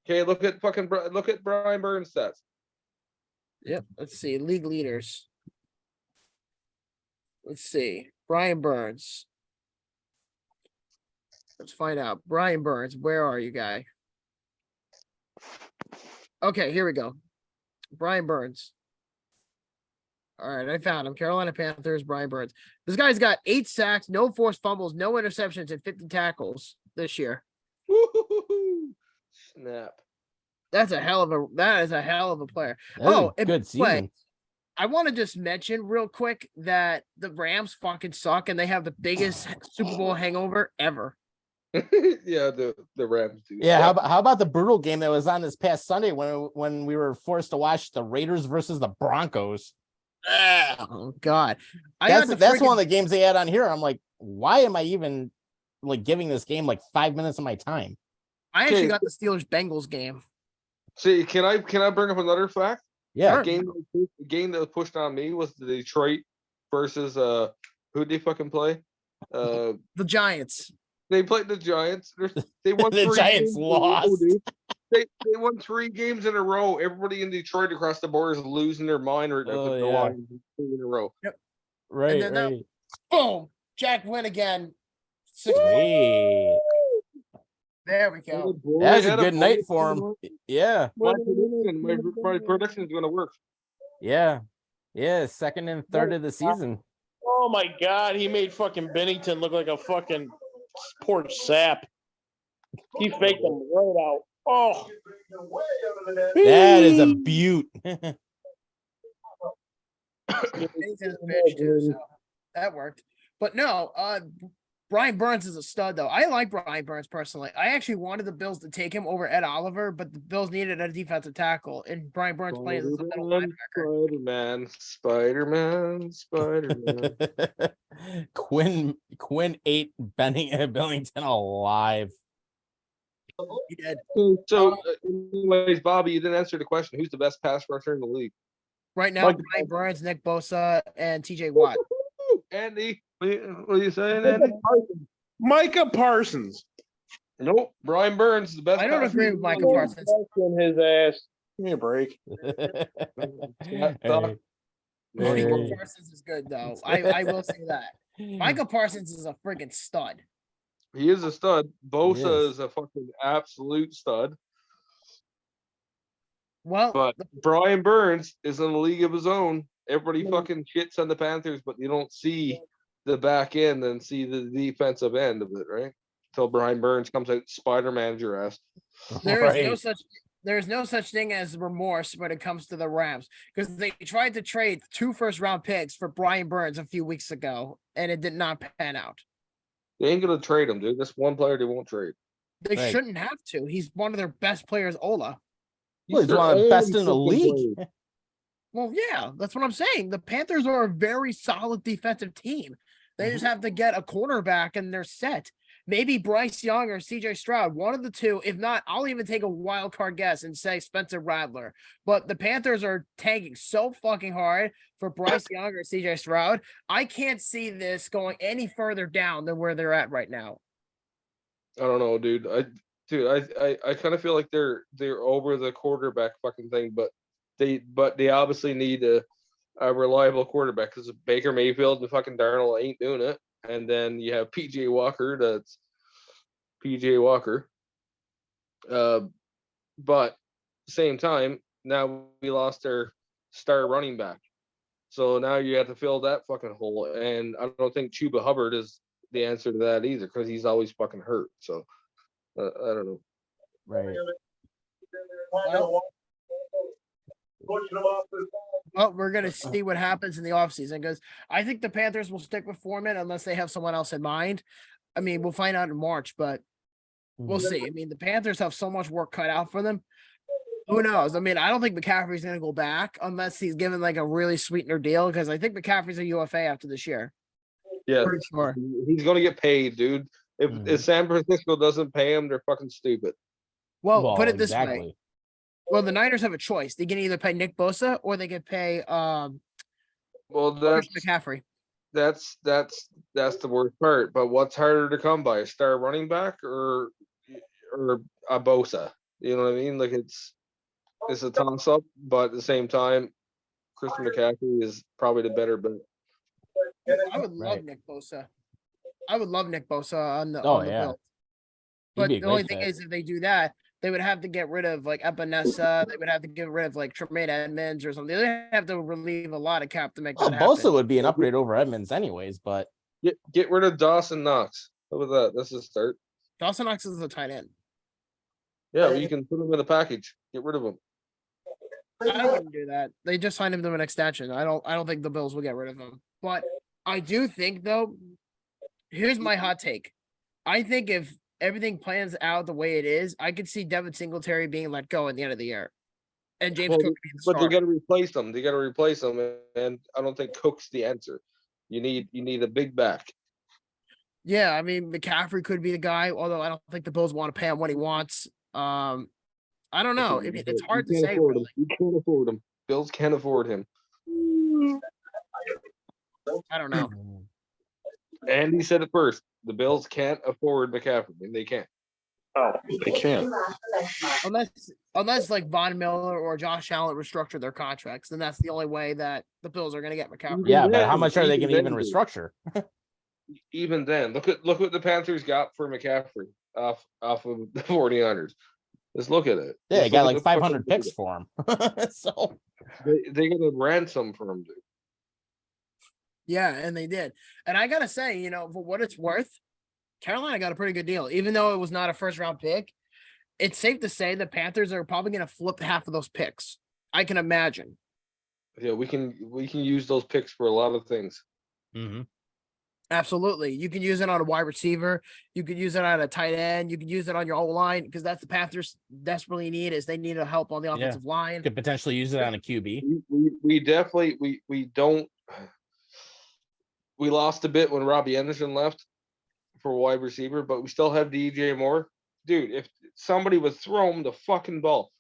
Okay, look at Brian Burns' stats. Yep. Let's see. League leaders. Let's see. Brian Burns. Let's find out. Brian Burns, where are you, guy? Okay, here we go. Brian Burns. All right, I found him. Carolina Panthers, Brian Burns. This guy's got 8 sacks, no forced fumbles, no interceptions, and 50 tackles this year. Woo-hoo-hoo. Snap. That is a hell of a player. That was a and good by the way, season. I want to just mention real quick that the Rams fucking suck and they have the biggest Super Bowl hangover ever. Yeah, the Rams do. Yeah, how about the brutal game that was on this past Sunday when we were forced to watch the Raiders versus the Broncos? Oh God, That's one of the games they had on here. I'm like, why am I even like giving this game like 5 minutes of my time? I actually got the Steelers Bengals game. See, can I bring up another fact? Yeah. The game that was pushed on me was the Detroit versus who'd they fucking play? The Giants. They played the Giants. They won The 3 Giants games lost. in a row, dude. They won 3 games in a row. Everybody in Detroit across the board is losing their mind right now. The Lions 2 in a row. Yep. Right, And then right. Boom. Jack win again. Sweet. There we go. That's a good night for him. Yeah. My prediction is going to work. Yeah. Yeah. Second and third of the season. Oh my God, he made fucking Bennington look like a fucking poor sap. He faked him right out. Oh, That is a beaut. That worked. But no, Brian Burns is a stud, though. I like Brian Burns personally. I actually wanted the Bills to take him over Ed Oliver, but the Bills needed a defensive tackle, and Brian Burns plays as a middle linebacker. Spider-Man. Quinn ate Billington alive. He did. So, anyways, Bobby, you didn't answer the question. Who's the best pass rusher in the league? Right now, Brian Burns, Nick Bosa, and T.J. Watt. Andy, what are you saying, Andy? Micah Parsons. Nope, Brian Burns is the best. I don't agree with Micah Parsons. His ass. Give me a break. Micah Parsons is good, though. I will say that. Micah Parsons is a friggin' stud. He is a stud. Bosa is a fucking absolute stud. Well, but Brian Burns is in a league of his own. Everybody fucking shits on the Panthers, but you don't see the back end and see the defensive end of it, right? Until Brian Burns comes out, Spider-Man your ass. There's no such thing as remorse when it comes to the Rams, because they tried to trade 2 first-round picks for Brian Burns a few weeks ago, and it did not pan out. They ain't gonna trade him, dude. That's one player they won't trade. They shouldn't have to. He's one of their best players, Ola. Well, he's one of the best in the league. Well, yeah, that's what I'm saying. The Panthers are a very solid defensive team. They just have to get a cornerback and they're set. Maybe Bryce Young or CJ Stroud, one of the two. If not, I'll even take a wild card guess and say Spencer Rattler. But the Panthers are tanking so fucking hard for Bryce Young or CJ Stroud. I can't see this going any further down than where they're at right now. I don't know, dude. dude, I kind of feel like they're over the quarterback fucking thing, but they obviously need a reliable quarterback because Baker Mayfield and fucking Darnold ain't doing it, and then you have PJ Walker. That's PJ Walker. But same time, now we lost our star running back. So now you have to fill that fucking hole. And I don't think Chuba Hubbard is the answer to that either because he's always fucking hurt. So I don't know. Right. Well, we're gonna see what happens in the offseason because I think the Panthers will stick with Foreman unless they have someone else in mind. I mean, we'll find out in March, but we'll see. I mean, the Panthers have so much work cut out for them. Who knows? I mean, I don't think McCaffrey's going to go back unless he's given like a really sweetener deal because I think McCaffrey's a UFA after this year. Yeah, Pretty sure. he's going to get paid, dude. If San Francisco doesn't pay him, they're fucking stupid. Well, put it this way. Well, the Niners have a choice. They can either pay Nick Bosa or they can pay well, that's McCaffrey. That's the worst part. But what's harder to come by, a star running back or a Bosa? You know what I mean? Like it's a toss up, but at the same time, Christian McCaffrey is probably the better bet. I would love Nick Bosa. I would love Nick Bosa on the yeah. Bills. But the only thing is, if they do that, they would have to get rid of like Epinesa. They would have to get rid of like Tremaine Edmonds or something. They have to relieve a lot of cap to make that happen. Bosa would be an upgrade over Edmonds anyways, but get rid of Dawson Knox. How about that? That's a start. Dawson Knox is the tight end. Yeah, you can put him in the package. Get rid of him. I wouldn't do that. They just signed him to an extension. I don't think the Bills will get rid of him. But I do think though, here's my hot take. I think if everything plans out the way it is, I could see Devin Singletary being let go at the end of the year. And James Cook being the But starter. they gotta replace them. They gotta replace them, and I don't think Cook's the answer. You need a big back. Yeah, I mean McCaffrey could be the guy, although I don't think the Bills want to pay him what he wants. I don't know. I mean, it's hard to say. Really. You can't afford him. Bills can't afford him. I don't know. And he said it first. The Bills can't afford McCaffrey, and they can't. Oh, they can't. Unless like Von Miller or Josh Allen restructure their contracts, then that's the only way that the Bills are going to get McCaffrey. Yeah, but how much are they going to even restructure? Even then, look what the Panthers got for McCaffrey off of the 49ers. Let's look at it. Yeah, they got like 500 picks for him. So they got a ransom for him, dude. Yeah, and they did. And I gotta say, for what it's worth, Carolina got a pretty good deal. Even though it was not a first round pick, it's safe to say the Panthers are probably going to flip half of those picks. I can imagine. Yeah, we can use those picks for a lot of things. Mm-hmm. Absolutely. You can use it on a wide receiver. You could use it on a tight end. You could use it on your O-line because that's the Panthers desperately need is they need a help on the offensive line. Could potentially use it on a QB. We definitely we lost a bit when Robbie Anderson left for wide receiver, but we still have DJ Moore. Dude, if somebody would throw him the fucking ball,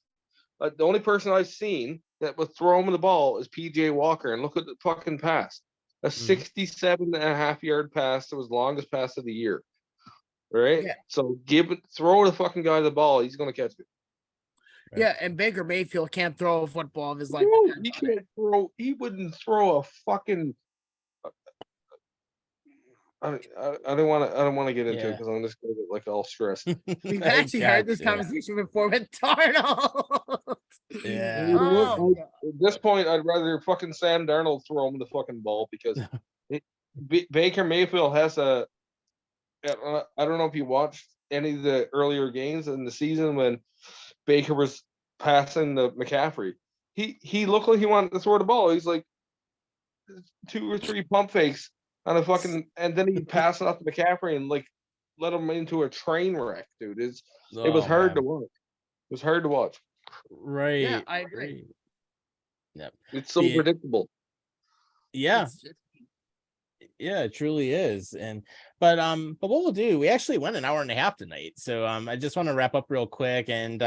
the only person I've seen that would throw him the ball is PJ Walker, and look at the fucking pass. A 67.5-yard pass that was the longest pass of the year. Right? Yeah. So throw the fucking guy the ball. He's gonna catch it. Right. Yeah, and Baker Mayfield can't throw a football of his life. He can't throw. He wouldn't throw a fucking. I don't want to get into it because I'm just gonna get like all stressed. We've actually heard this conversation before with Darnold. Yeah. You know at this point, I'd rather fucking Sam Darnold throw him the fucking ball because Baker Mayfield has a. I don't know if you watched any of the earlier games in the season when Baker was passing the McCaffrey. He looked like he wanted to throw the ball. He's like 2 or 3 pump fakes on a fucking, and then he passed it off to McCaffrey and like let him into a train wreck, dude. It was hard to watch. It was hard to watch. Right. Yeah, I agree. Yep. It's so predictable. Yeah. Yeah, it truly is. But what we'll do, we actually went an hour and a half tonight. So I just want to wrap up real quick and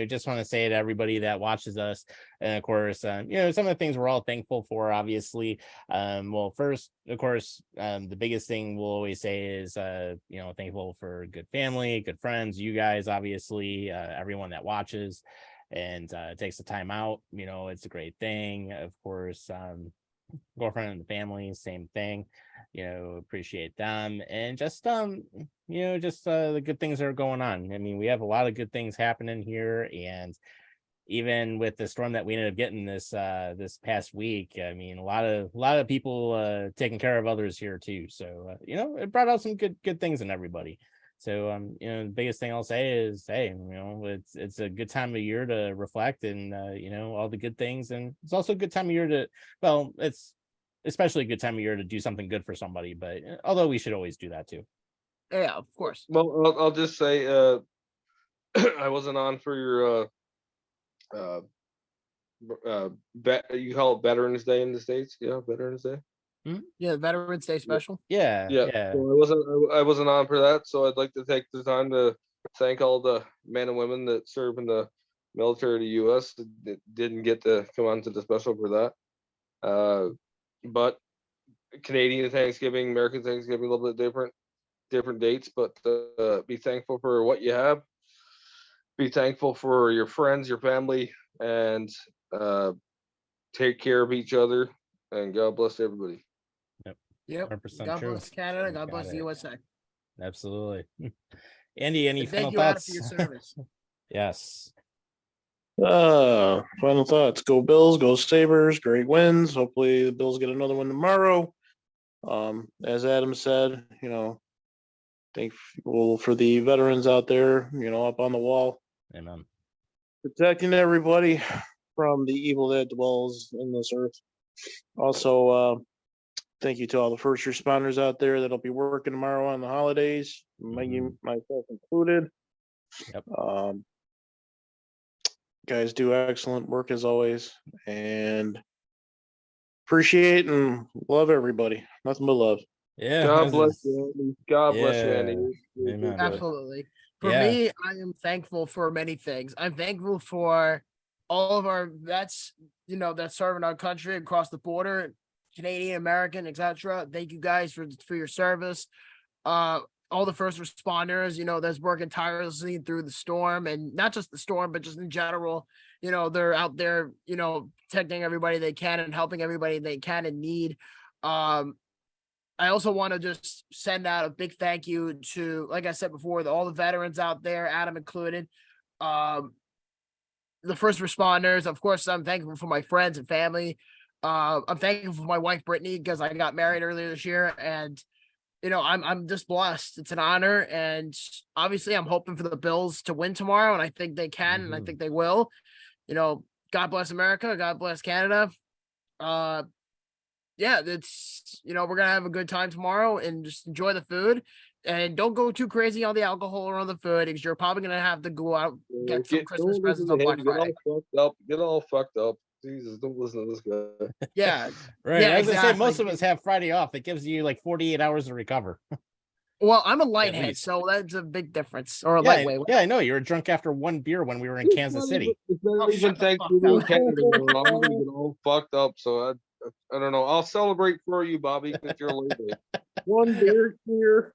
just want to say to everybody that watches us, and of course, some of the things we're all thankful for, obviously. Well, first, of course, the biggest thing we'll always say is thankful for good family, good friends, you guys, obviously, everyone that watches and takes the time out. It's a great thing. Of course, girlfriend and the family, same thing. Appreciate them, and just the good things that are going on. I mean, we have a lot of good things happening here, and even with the storm that we ended up getting this past week, I mean, a lot of people taking care of others here too. So it brought out some good things in everybody. So the biggest thing I'll say is, hey, it's a good time of year to reflect and all the good things, and it's also a good time of year to, well, it's especially a good time of year to do something good for somebody. But although we should always do that too. Yeah, of course. Well, I'll just say, I wasn't on for your you call it Veterans Day in the States? Yeah, Veterans Day. Yeah, Veterans Day special. Yeah. So I wasn't on for that, so I'd like to take the time to thank all the men and women that serve in the military of the U.S. that didn't get to come on to the special for that. But Canadian Thanksgiving, American Thanksgiving, a little bit different dates, but be thankful for what you have. Be thankful for your friends, your family, and take care of each other. And God bless everybody. Yep. 100% God true. bless Canada. You God bless got the it. USA. Absolutely. Andy, any And final thank you, Adam, thoughts? for your service. Yes. Final thoughts. Go Bills, go Sabres, great wins. Hopefully the Bills get another one tomorrow. As Adam said, thankful for the veterans out there, up on the wall, Amen. protecting everybody from the evil that dwells in this earth. Also, thank you to all the first responders out there that'll be working tomorrow on the holidays, myself included. Yep. Guys do excellent work as always, and appreciate and love everybody. Nothing but love. Yeah. God bless you, Andy. God bless you, Yeah. Andy. Amen. Absolutely. For Yeah. me, I am thankful for many things. I'm thankful for all of our vets, that serve in our country across the border, Canadian, American, etc. Thank you guys for your service. All the first responders, that's working tirelessly through the storm, and not just the storm, but just in general. They're out there, protecting everybody they can and helping everybody they can and need. I also want to just send out a big thank you to, like I said before, all the veterans out there, Adam included. The first responders, of course. I'm thankful for my friends and family. I'm thankful for my wife Brittany, because I got married earlier this year, and I'm just blessed. It's an honor, and obviously I'm hoping for the Bills to win tomorrow, and I think they can, and I think they will. God bless America. God bless Canada. Yeah, it's we're gonna have a good time tomorrow, and just enjoy the food, and don't go too crazy on the alcohol or on the food, because you're probably gonna have to go out get some Christmas Don't listen presents to on him. Black Friday. Get all fucked up. Jesus, don't listen to this guy. Yeah, Right. yeah, I was gonna say, most exactly. of us have Friday off. It gives you like 48 hours to recover. Well, I'm a lighthead, least. so that's a big difference. Or a Yeah, lightweight. yeah, I know. You were drunk after one beer when we were in Kansas City. It's not Oh, even shut the fuck Thanksgiving in up. Canada. I'm gonna get all fucked up. So I don't know. I'll celebrate for you, Bobby, because you're late. One beer here.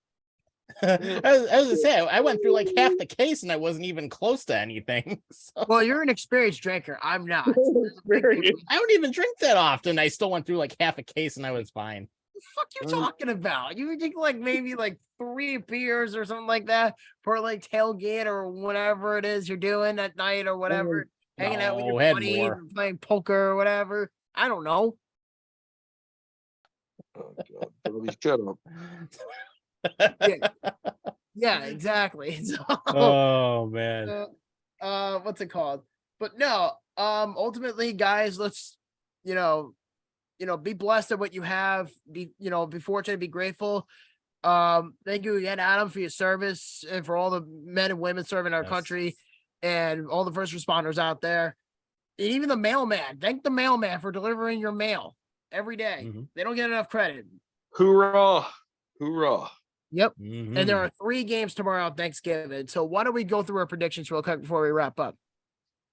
I was gonna say, I went through like half the case and I wasn't even close to anything. So. Well, you're an experienced drinker. I'm not. There's a big difference. I don't even drink that often. I still went through like half a case and I was fine. The fuck you talking about? You drink like maybe like 3 beers or something like that for like tailgate or whatever it is you're doing at night or whatever, hanging out with your had buddies, more. and playing poker or whatever. I don't know. Oh God, Bobby, shut up. Yeah, exactly. So, Oh man. what's it called? But no, ultimately, guys, let's be blessed at what you have. Be fortunate, be grateful. Thank you again, Adam, for your service and for all the men and women serving our country, and all the first responders out there, and even the mailman. Thank the mailman for delivering your mail every day. They don't get enough credit. Hoorah! Hoorah! Yep. Mhm. And there are 3 games tomorrow on Thanksgiving. So why don't we go through our predictions real quick before we wrap up?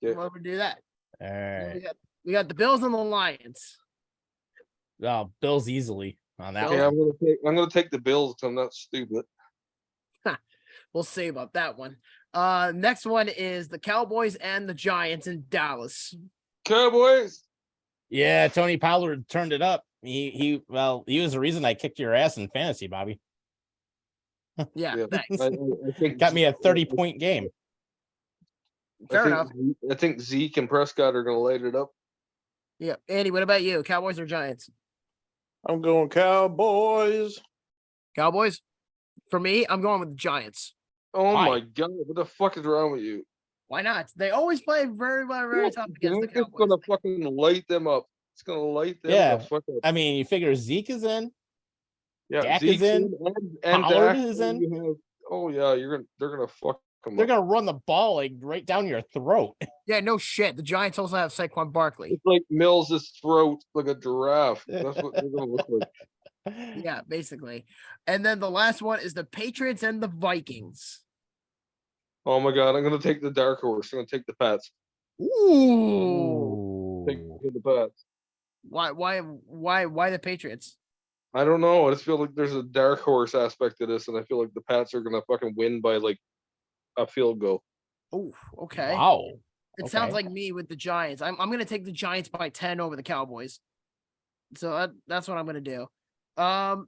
Yeah. Why don't we do that? All We right. got the Bills and the Lions. Oh, Bills easily on that Bills. Okay, one. I'm gonna take the Bills. 'Cause I'm not stupid. We'll see about that one. Next one is the Cowboys and the Giants in Dallas. Cowboys. Yeah, Tony Pollard turned it up. He was the reason I kicked your ass in fantasy, Bobby. Yeah, Yeah, thanks. I think Got me a 30-point game. Fair enough. I think Zeke and Prescott are gonna light it up. Yeah. Andy, what about you? Cowboys or Giants? I'm going Cowboys. Cowboys? For me, I'm going with the Giants. Oh Why? my god, what the fuck is wrong with you? Why not? They always play very, very tough against the It's Cowboys. gonna fucking light them up. It's gonna light them Yeah. the fuck up. I mean, you figure Zeke is in, Yeah, Dak is Zeke's in, and Pollard Dak, is and in. you have, oh yeah, they're gonna fuck them They're up. gonna run the ball like right down your throat. Yeah, no shit. The Giants also have Saquon Barkley. It's like Mills's throat, like a giraffe. That's what they're gonna look like. Yeah, basically. And then the last one is the Patriots and the Vikings. Oh my god, I'm gonna take the dark horse. I'm gonna take the Pats. Ooh. Take the Pats. Why the Patriots? I don't know. I just feel like there's a dark horse aspect to this, and I feel like the Pats are gonna fucking win by like a field goal. Oh, okay. Wow. It sounds okay. like me with the Giants. I'm gonna take the Giants by 10 over the Cowboys. So that's what I'm gonna do. Tom,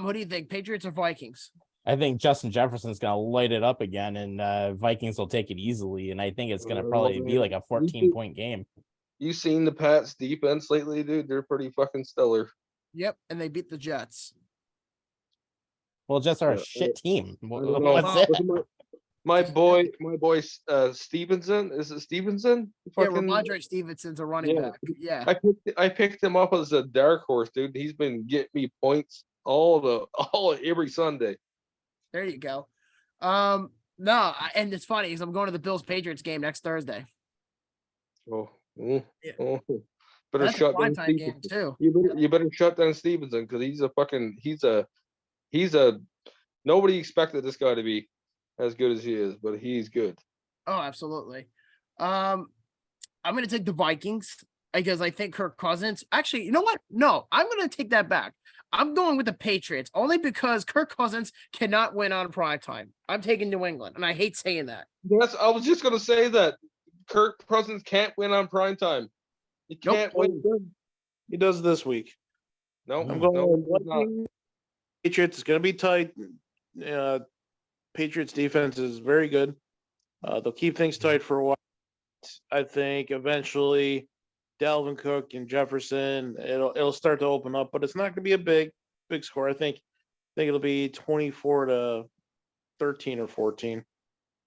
who do you think? Patriots or Vikings? I think Justin Jefferson's gonna light it up again, and Vikings will take it easily. And I think it's gonna probably be like a 14-point game. You seen the Pats defense lately, dude? They're pretty fucking stellar. Yep, and they beat the Jets. Well, just our Yeah, shit team. I don't know. What's that? My boy, Stevenson. Is it Stevenson? Yeah, Fucking Ramondre Stevenson's a running yeah. back. Yeah. I picked him up as a dark horse, dude. He's been getting me points every Sunday. There you go. And it's funny because I'm going to the Bills Patriots game next Thursday. Oh, Yeah. oh. Better That's a shut down primetime game Stevenson. too. You better shut down Stevenson because he's a nobody expected this guy to be as good as he is, but he's good. Oh, absolutely. I'm gonna take the Vikings because I think Kirk Cousins. Actually, you know what? No, I'm gonna take that back. I'm going with the Patriots only because Kirk Cousins cannot win on primetime. I'm taking New England, and I hate saying that. I was just gonna say that Kirk Cousins can't win on primetime. He can't win. He does this week. No, I'm going no, he's not. Vikings. Patriots. It's going to be tight. Patriots defense is very good. They'll keep things tight for a while. I think eventually Dalvin Cook and Jefferson, it'll start to open up, but it's not going to be a big score. I think it'll be 24-13 or 14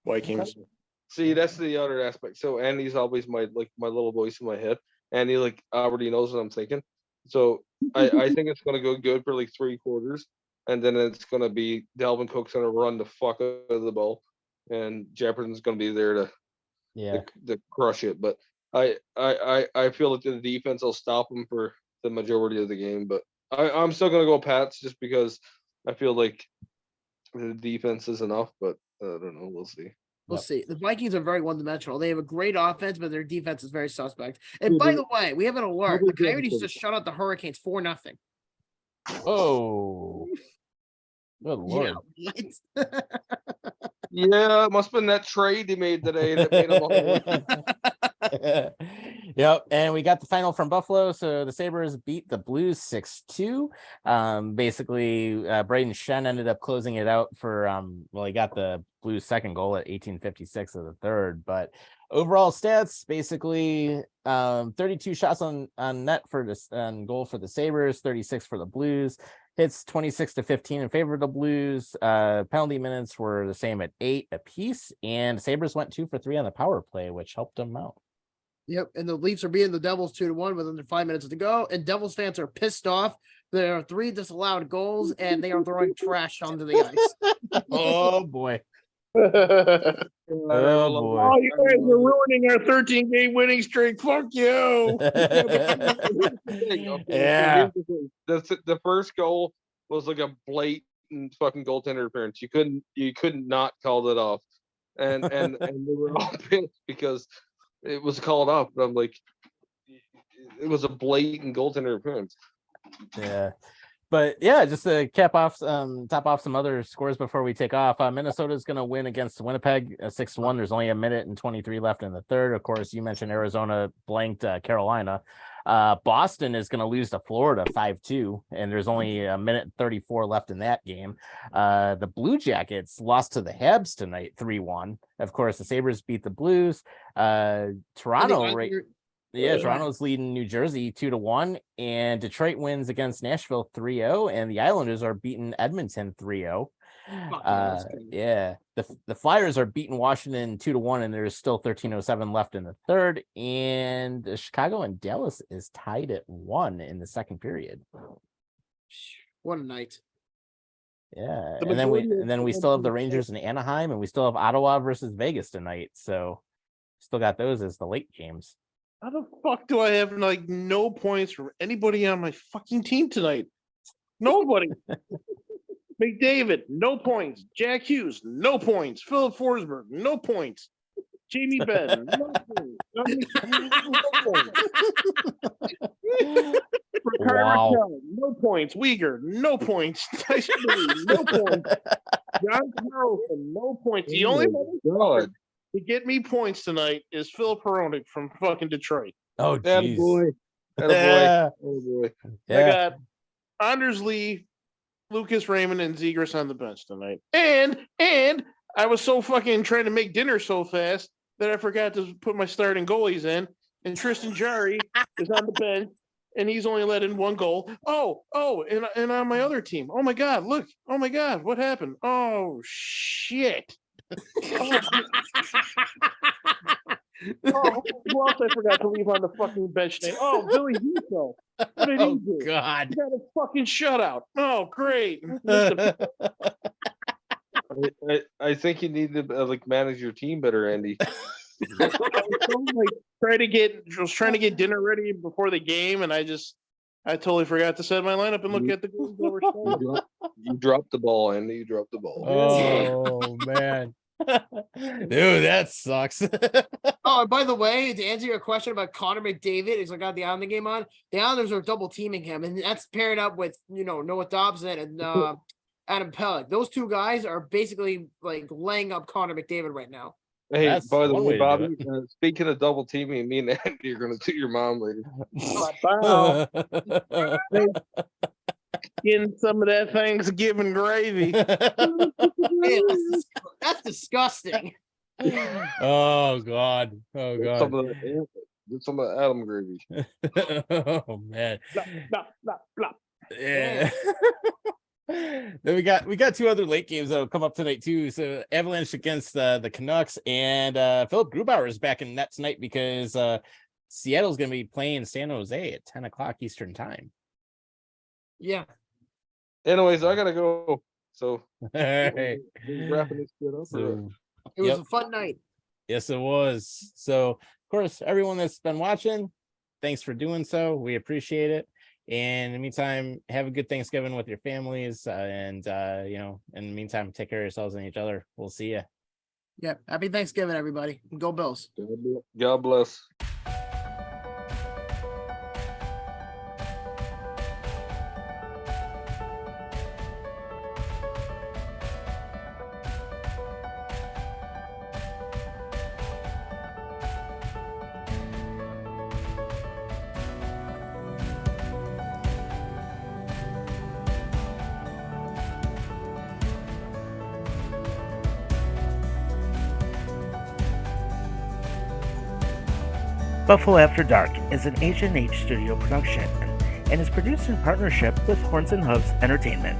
Vikings. Okay. See, that's the other aspect. So Andy's always my little voice in my head. Andy already knows what I'm thinking. So I think it's gonna go good for like 3 quarters, and then it's gonna be Dalvin Cook's gonna run the fuck out of the ball, and Jefferson's gonna be there to crush it. But I feel like the defense will stop him for the majority of the game. But I'm still gonna go Pats just because I feel like the defense is enough. But I don't know. We'll see. We'll see. The Vikings are very one-dimensional. They have a great offense, but their defense is very suspect. And Dude, by the way, we have an alert. Probably The Coyotes good. just shut out the Hurricanes 4-0. Oh, good lord. Yeah. Yeah, it must have been that trade they made today that made them all. Yep, and we got the final from Buffalo. So the Sabres beat the Blues 6-2. Basically, Braden Shen ended up closing it out for he got the Blues' second goal at 18:56 of the third. But overall stats, basically, 32 shots on net for this goal for the Sabres, 36 for the Blues. Hits 26-15 in favor of the Blues. Penalty minutes were the same at 8 apiece, and the Sabres went 2 for 3 on the power play, which helped them out. Yep, and the Leafs are beating the Devils 2-1 with under 5 minutes to go. And Devils fans are pissed off. There are 3 disallowed goals, and they are throwing trash onto the ice. Oh boy. Oh, boy. you guys are ruining our 13-game winning streak. Fuck you. Yeah. The first goal was like a blatant fucking goaltender interference. You couldn't not call it off, and they were all pissed because it was called off. But I'm like, it was a blatant goaltender interference. Yeah. But yeah, just to top off some other scores before we take off. Minnesota's going to win against Winnipeg 6-1. There's only 1:23 left in the third. Of course, you mentioned Arizona blanked Carolina. Boston is going to lose to Florida 5-2, and there's only 1:34 left in that game. The Blue Jackets lost to the Habs tonight 3-1. Of course, the Sabres beat the Blues. Toronto Toronto's leading New Jersey 2-1, and Detroit wins against Nashville 3-0, and the Islanders are beating Edmonton 3-0. The Flyers are beating Washington 2-1, and there's still 13:07 left in the third, and Chicago and Dallas is tied at 1 in the second period. What a night. Yeah, and then we still have the Rangers in Anaheim, and we still have Ottawa versus Vegas tonight, so still got those as the late games. How the fuck do I have like no points from anybody on my fucking team tonight? Nobody. McDavid, no points. Jack Hughes, no points. Philip Forsberg, no points. Jamie Benn, no points. Wow. Raquel, no points. Uyghur, no points. Tyson Lee, no points. John Carlson, no points. The only one to get me points tonight is Philip Hronek from fucking Detroit. Oh, jeez. Boy. Yeah. Oh boy. Yeah. I got Anders Lee, Lucas Raymond, and Zegras on the bench tonight. And I was so fucking trying to make dinner so fast that I forgot to put my starting goalies in. And Tristan Jarry is on the bench, and he's only let in 1 goal. And on my other team. Oh my God, look. Oh my God, what happened? Oh shit. Who else I forgot to leave on the fucking bench today? Oh, Billy Huso. What did he do? God. He got a fucking shutout. Oh, great. I think you need to like manage your team better, Andy. I was trying to get dinner ready before the game, and I totally forgot to set my lineup and look at the games that were starting. You dropped the ball, Andy. You dropped the ball. Oh man. Dude, that sucks. Oh, and by the way, to answer your question about Connor McDavid, is I got the Islander game on. The Islanders are double teaming him, and that's paired up with Noah Dobson and Adam Pelech. Those two guys are basically like laying up Connor McDavid right now. Hey, That's by the one way, way to Bobby, do speaking of double teaming, me and Andy are going to do your mom later. Wow. Getting some of that Thanksgiving gravy. Yeah, that's disgusting. Oh God. Get some of the Adam gravy. Oh man. Blah, blah, blah, blah. Yeah. Then we got 2 other late games that'll come up tonight too. So Avalanche against the Canucks, and Philip Grubauer is back in net tonight because Seattle's going to be playing San Jose at 10:00 Eastern time. Yeah. Anyways, I gotta go. So Hey. wrapping this shit up. It was a fun night. Yes, it was. So, of course, everyone that's been watching, thanks for doing so. We appreciate it. And in the meantime, have a good Thanksgiving with your families. And in the meantime, take care of yourselves and each other. We'll see you. Yeah. Happy Thanksgiving, everybody. Go Bills. God bless. Buffalo After Dark is an Asian H Studio production and is produced in partnership with Horns and Hooves Entertainment.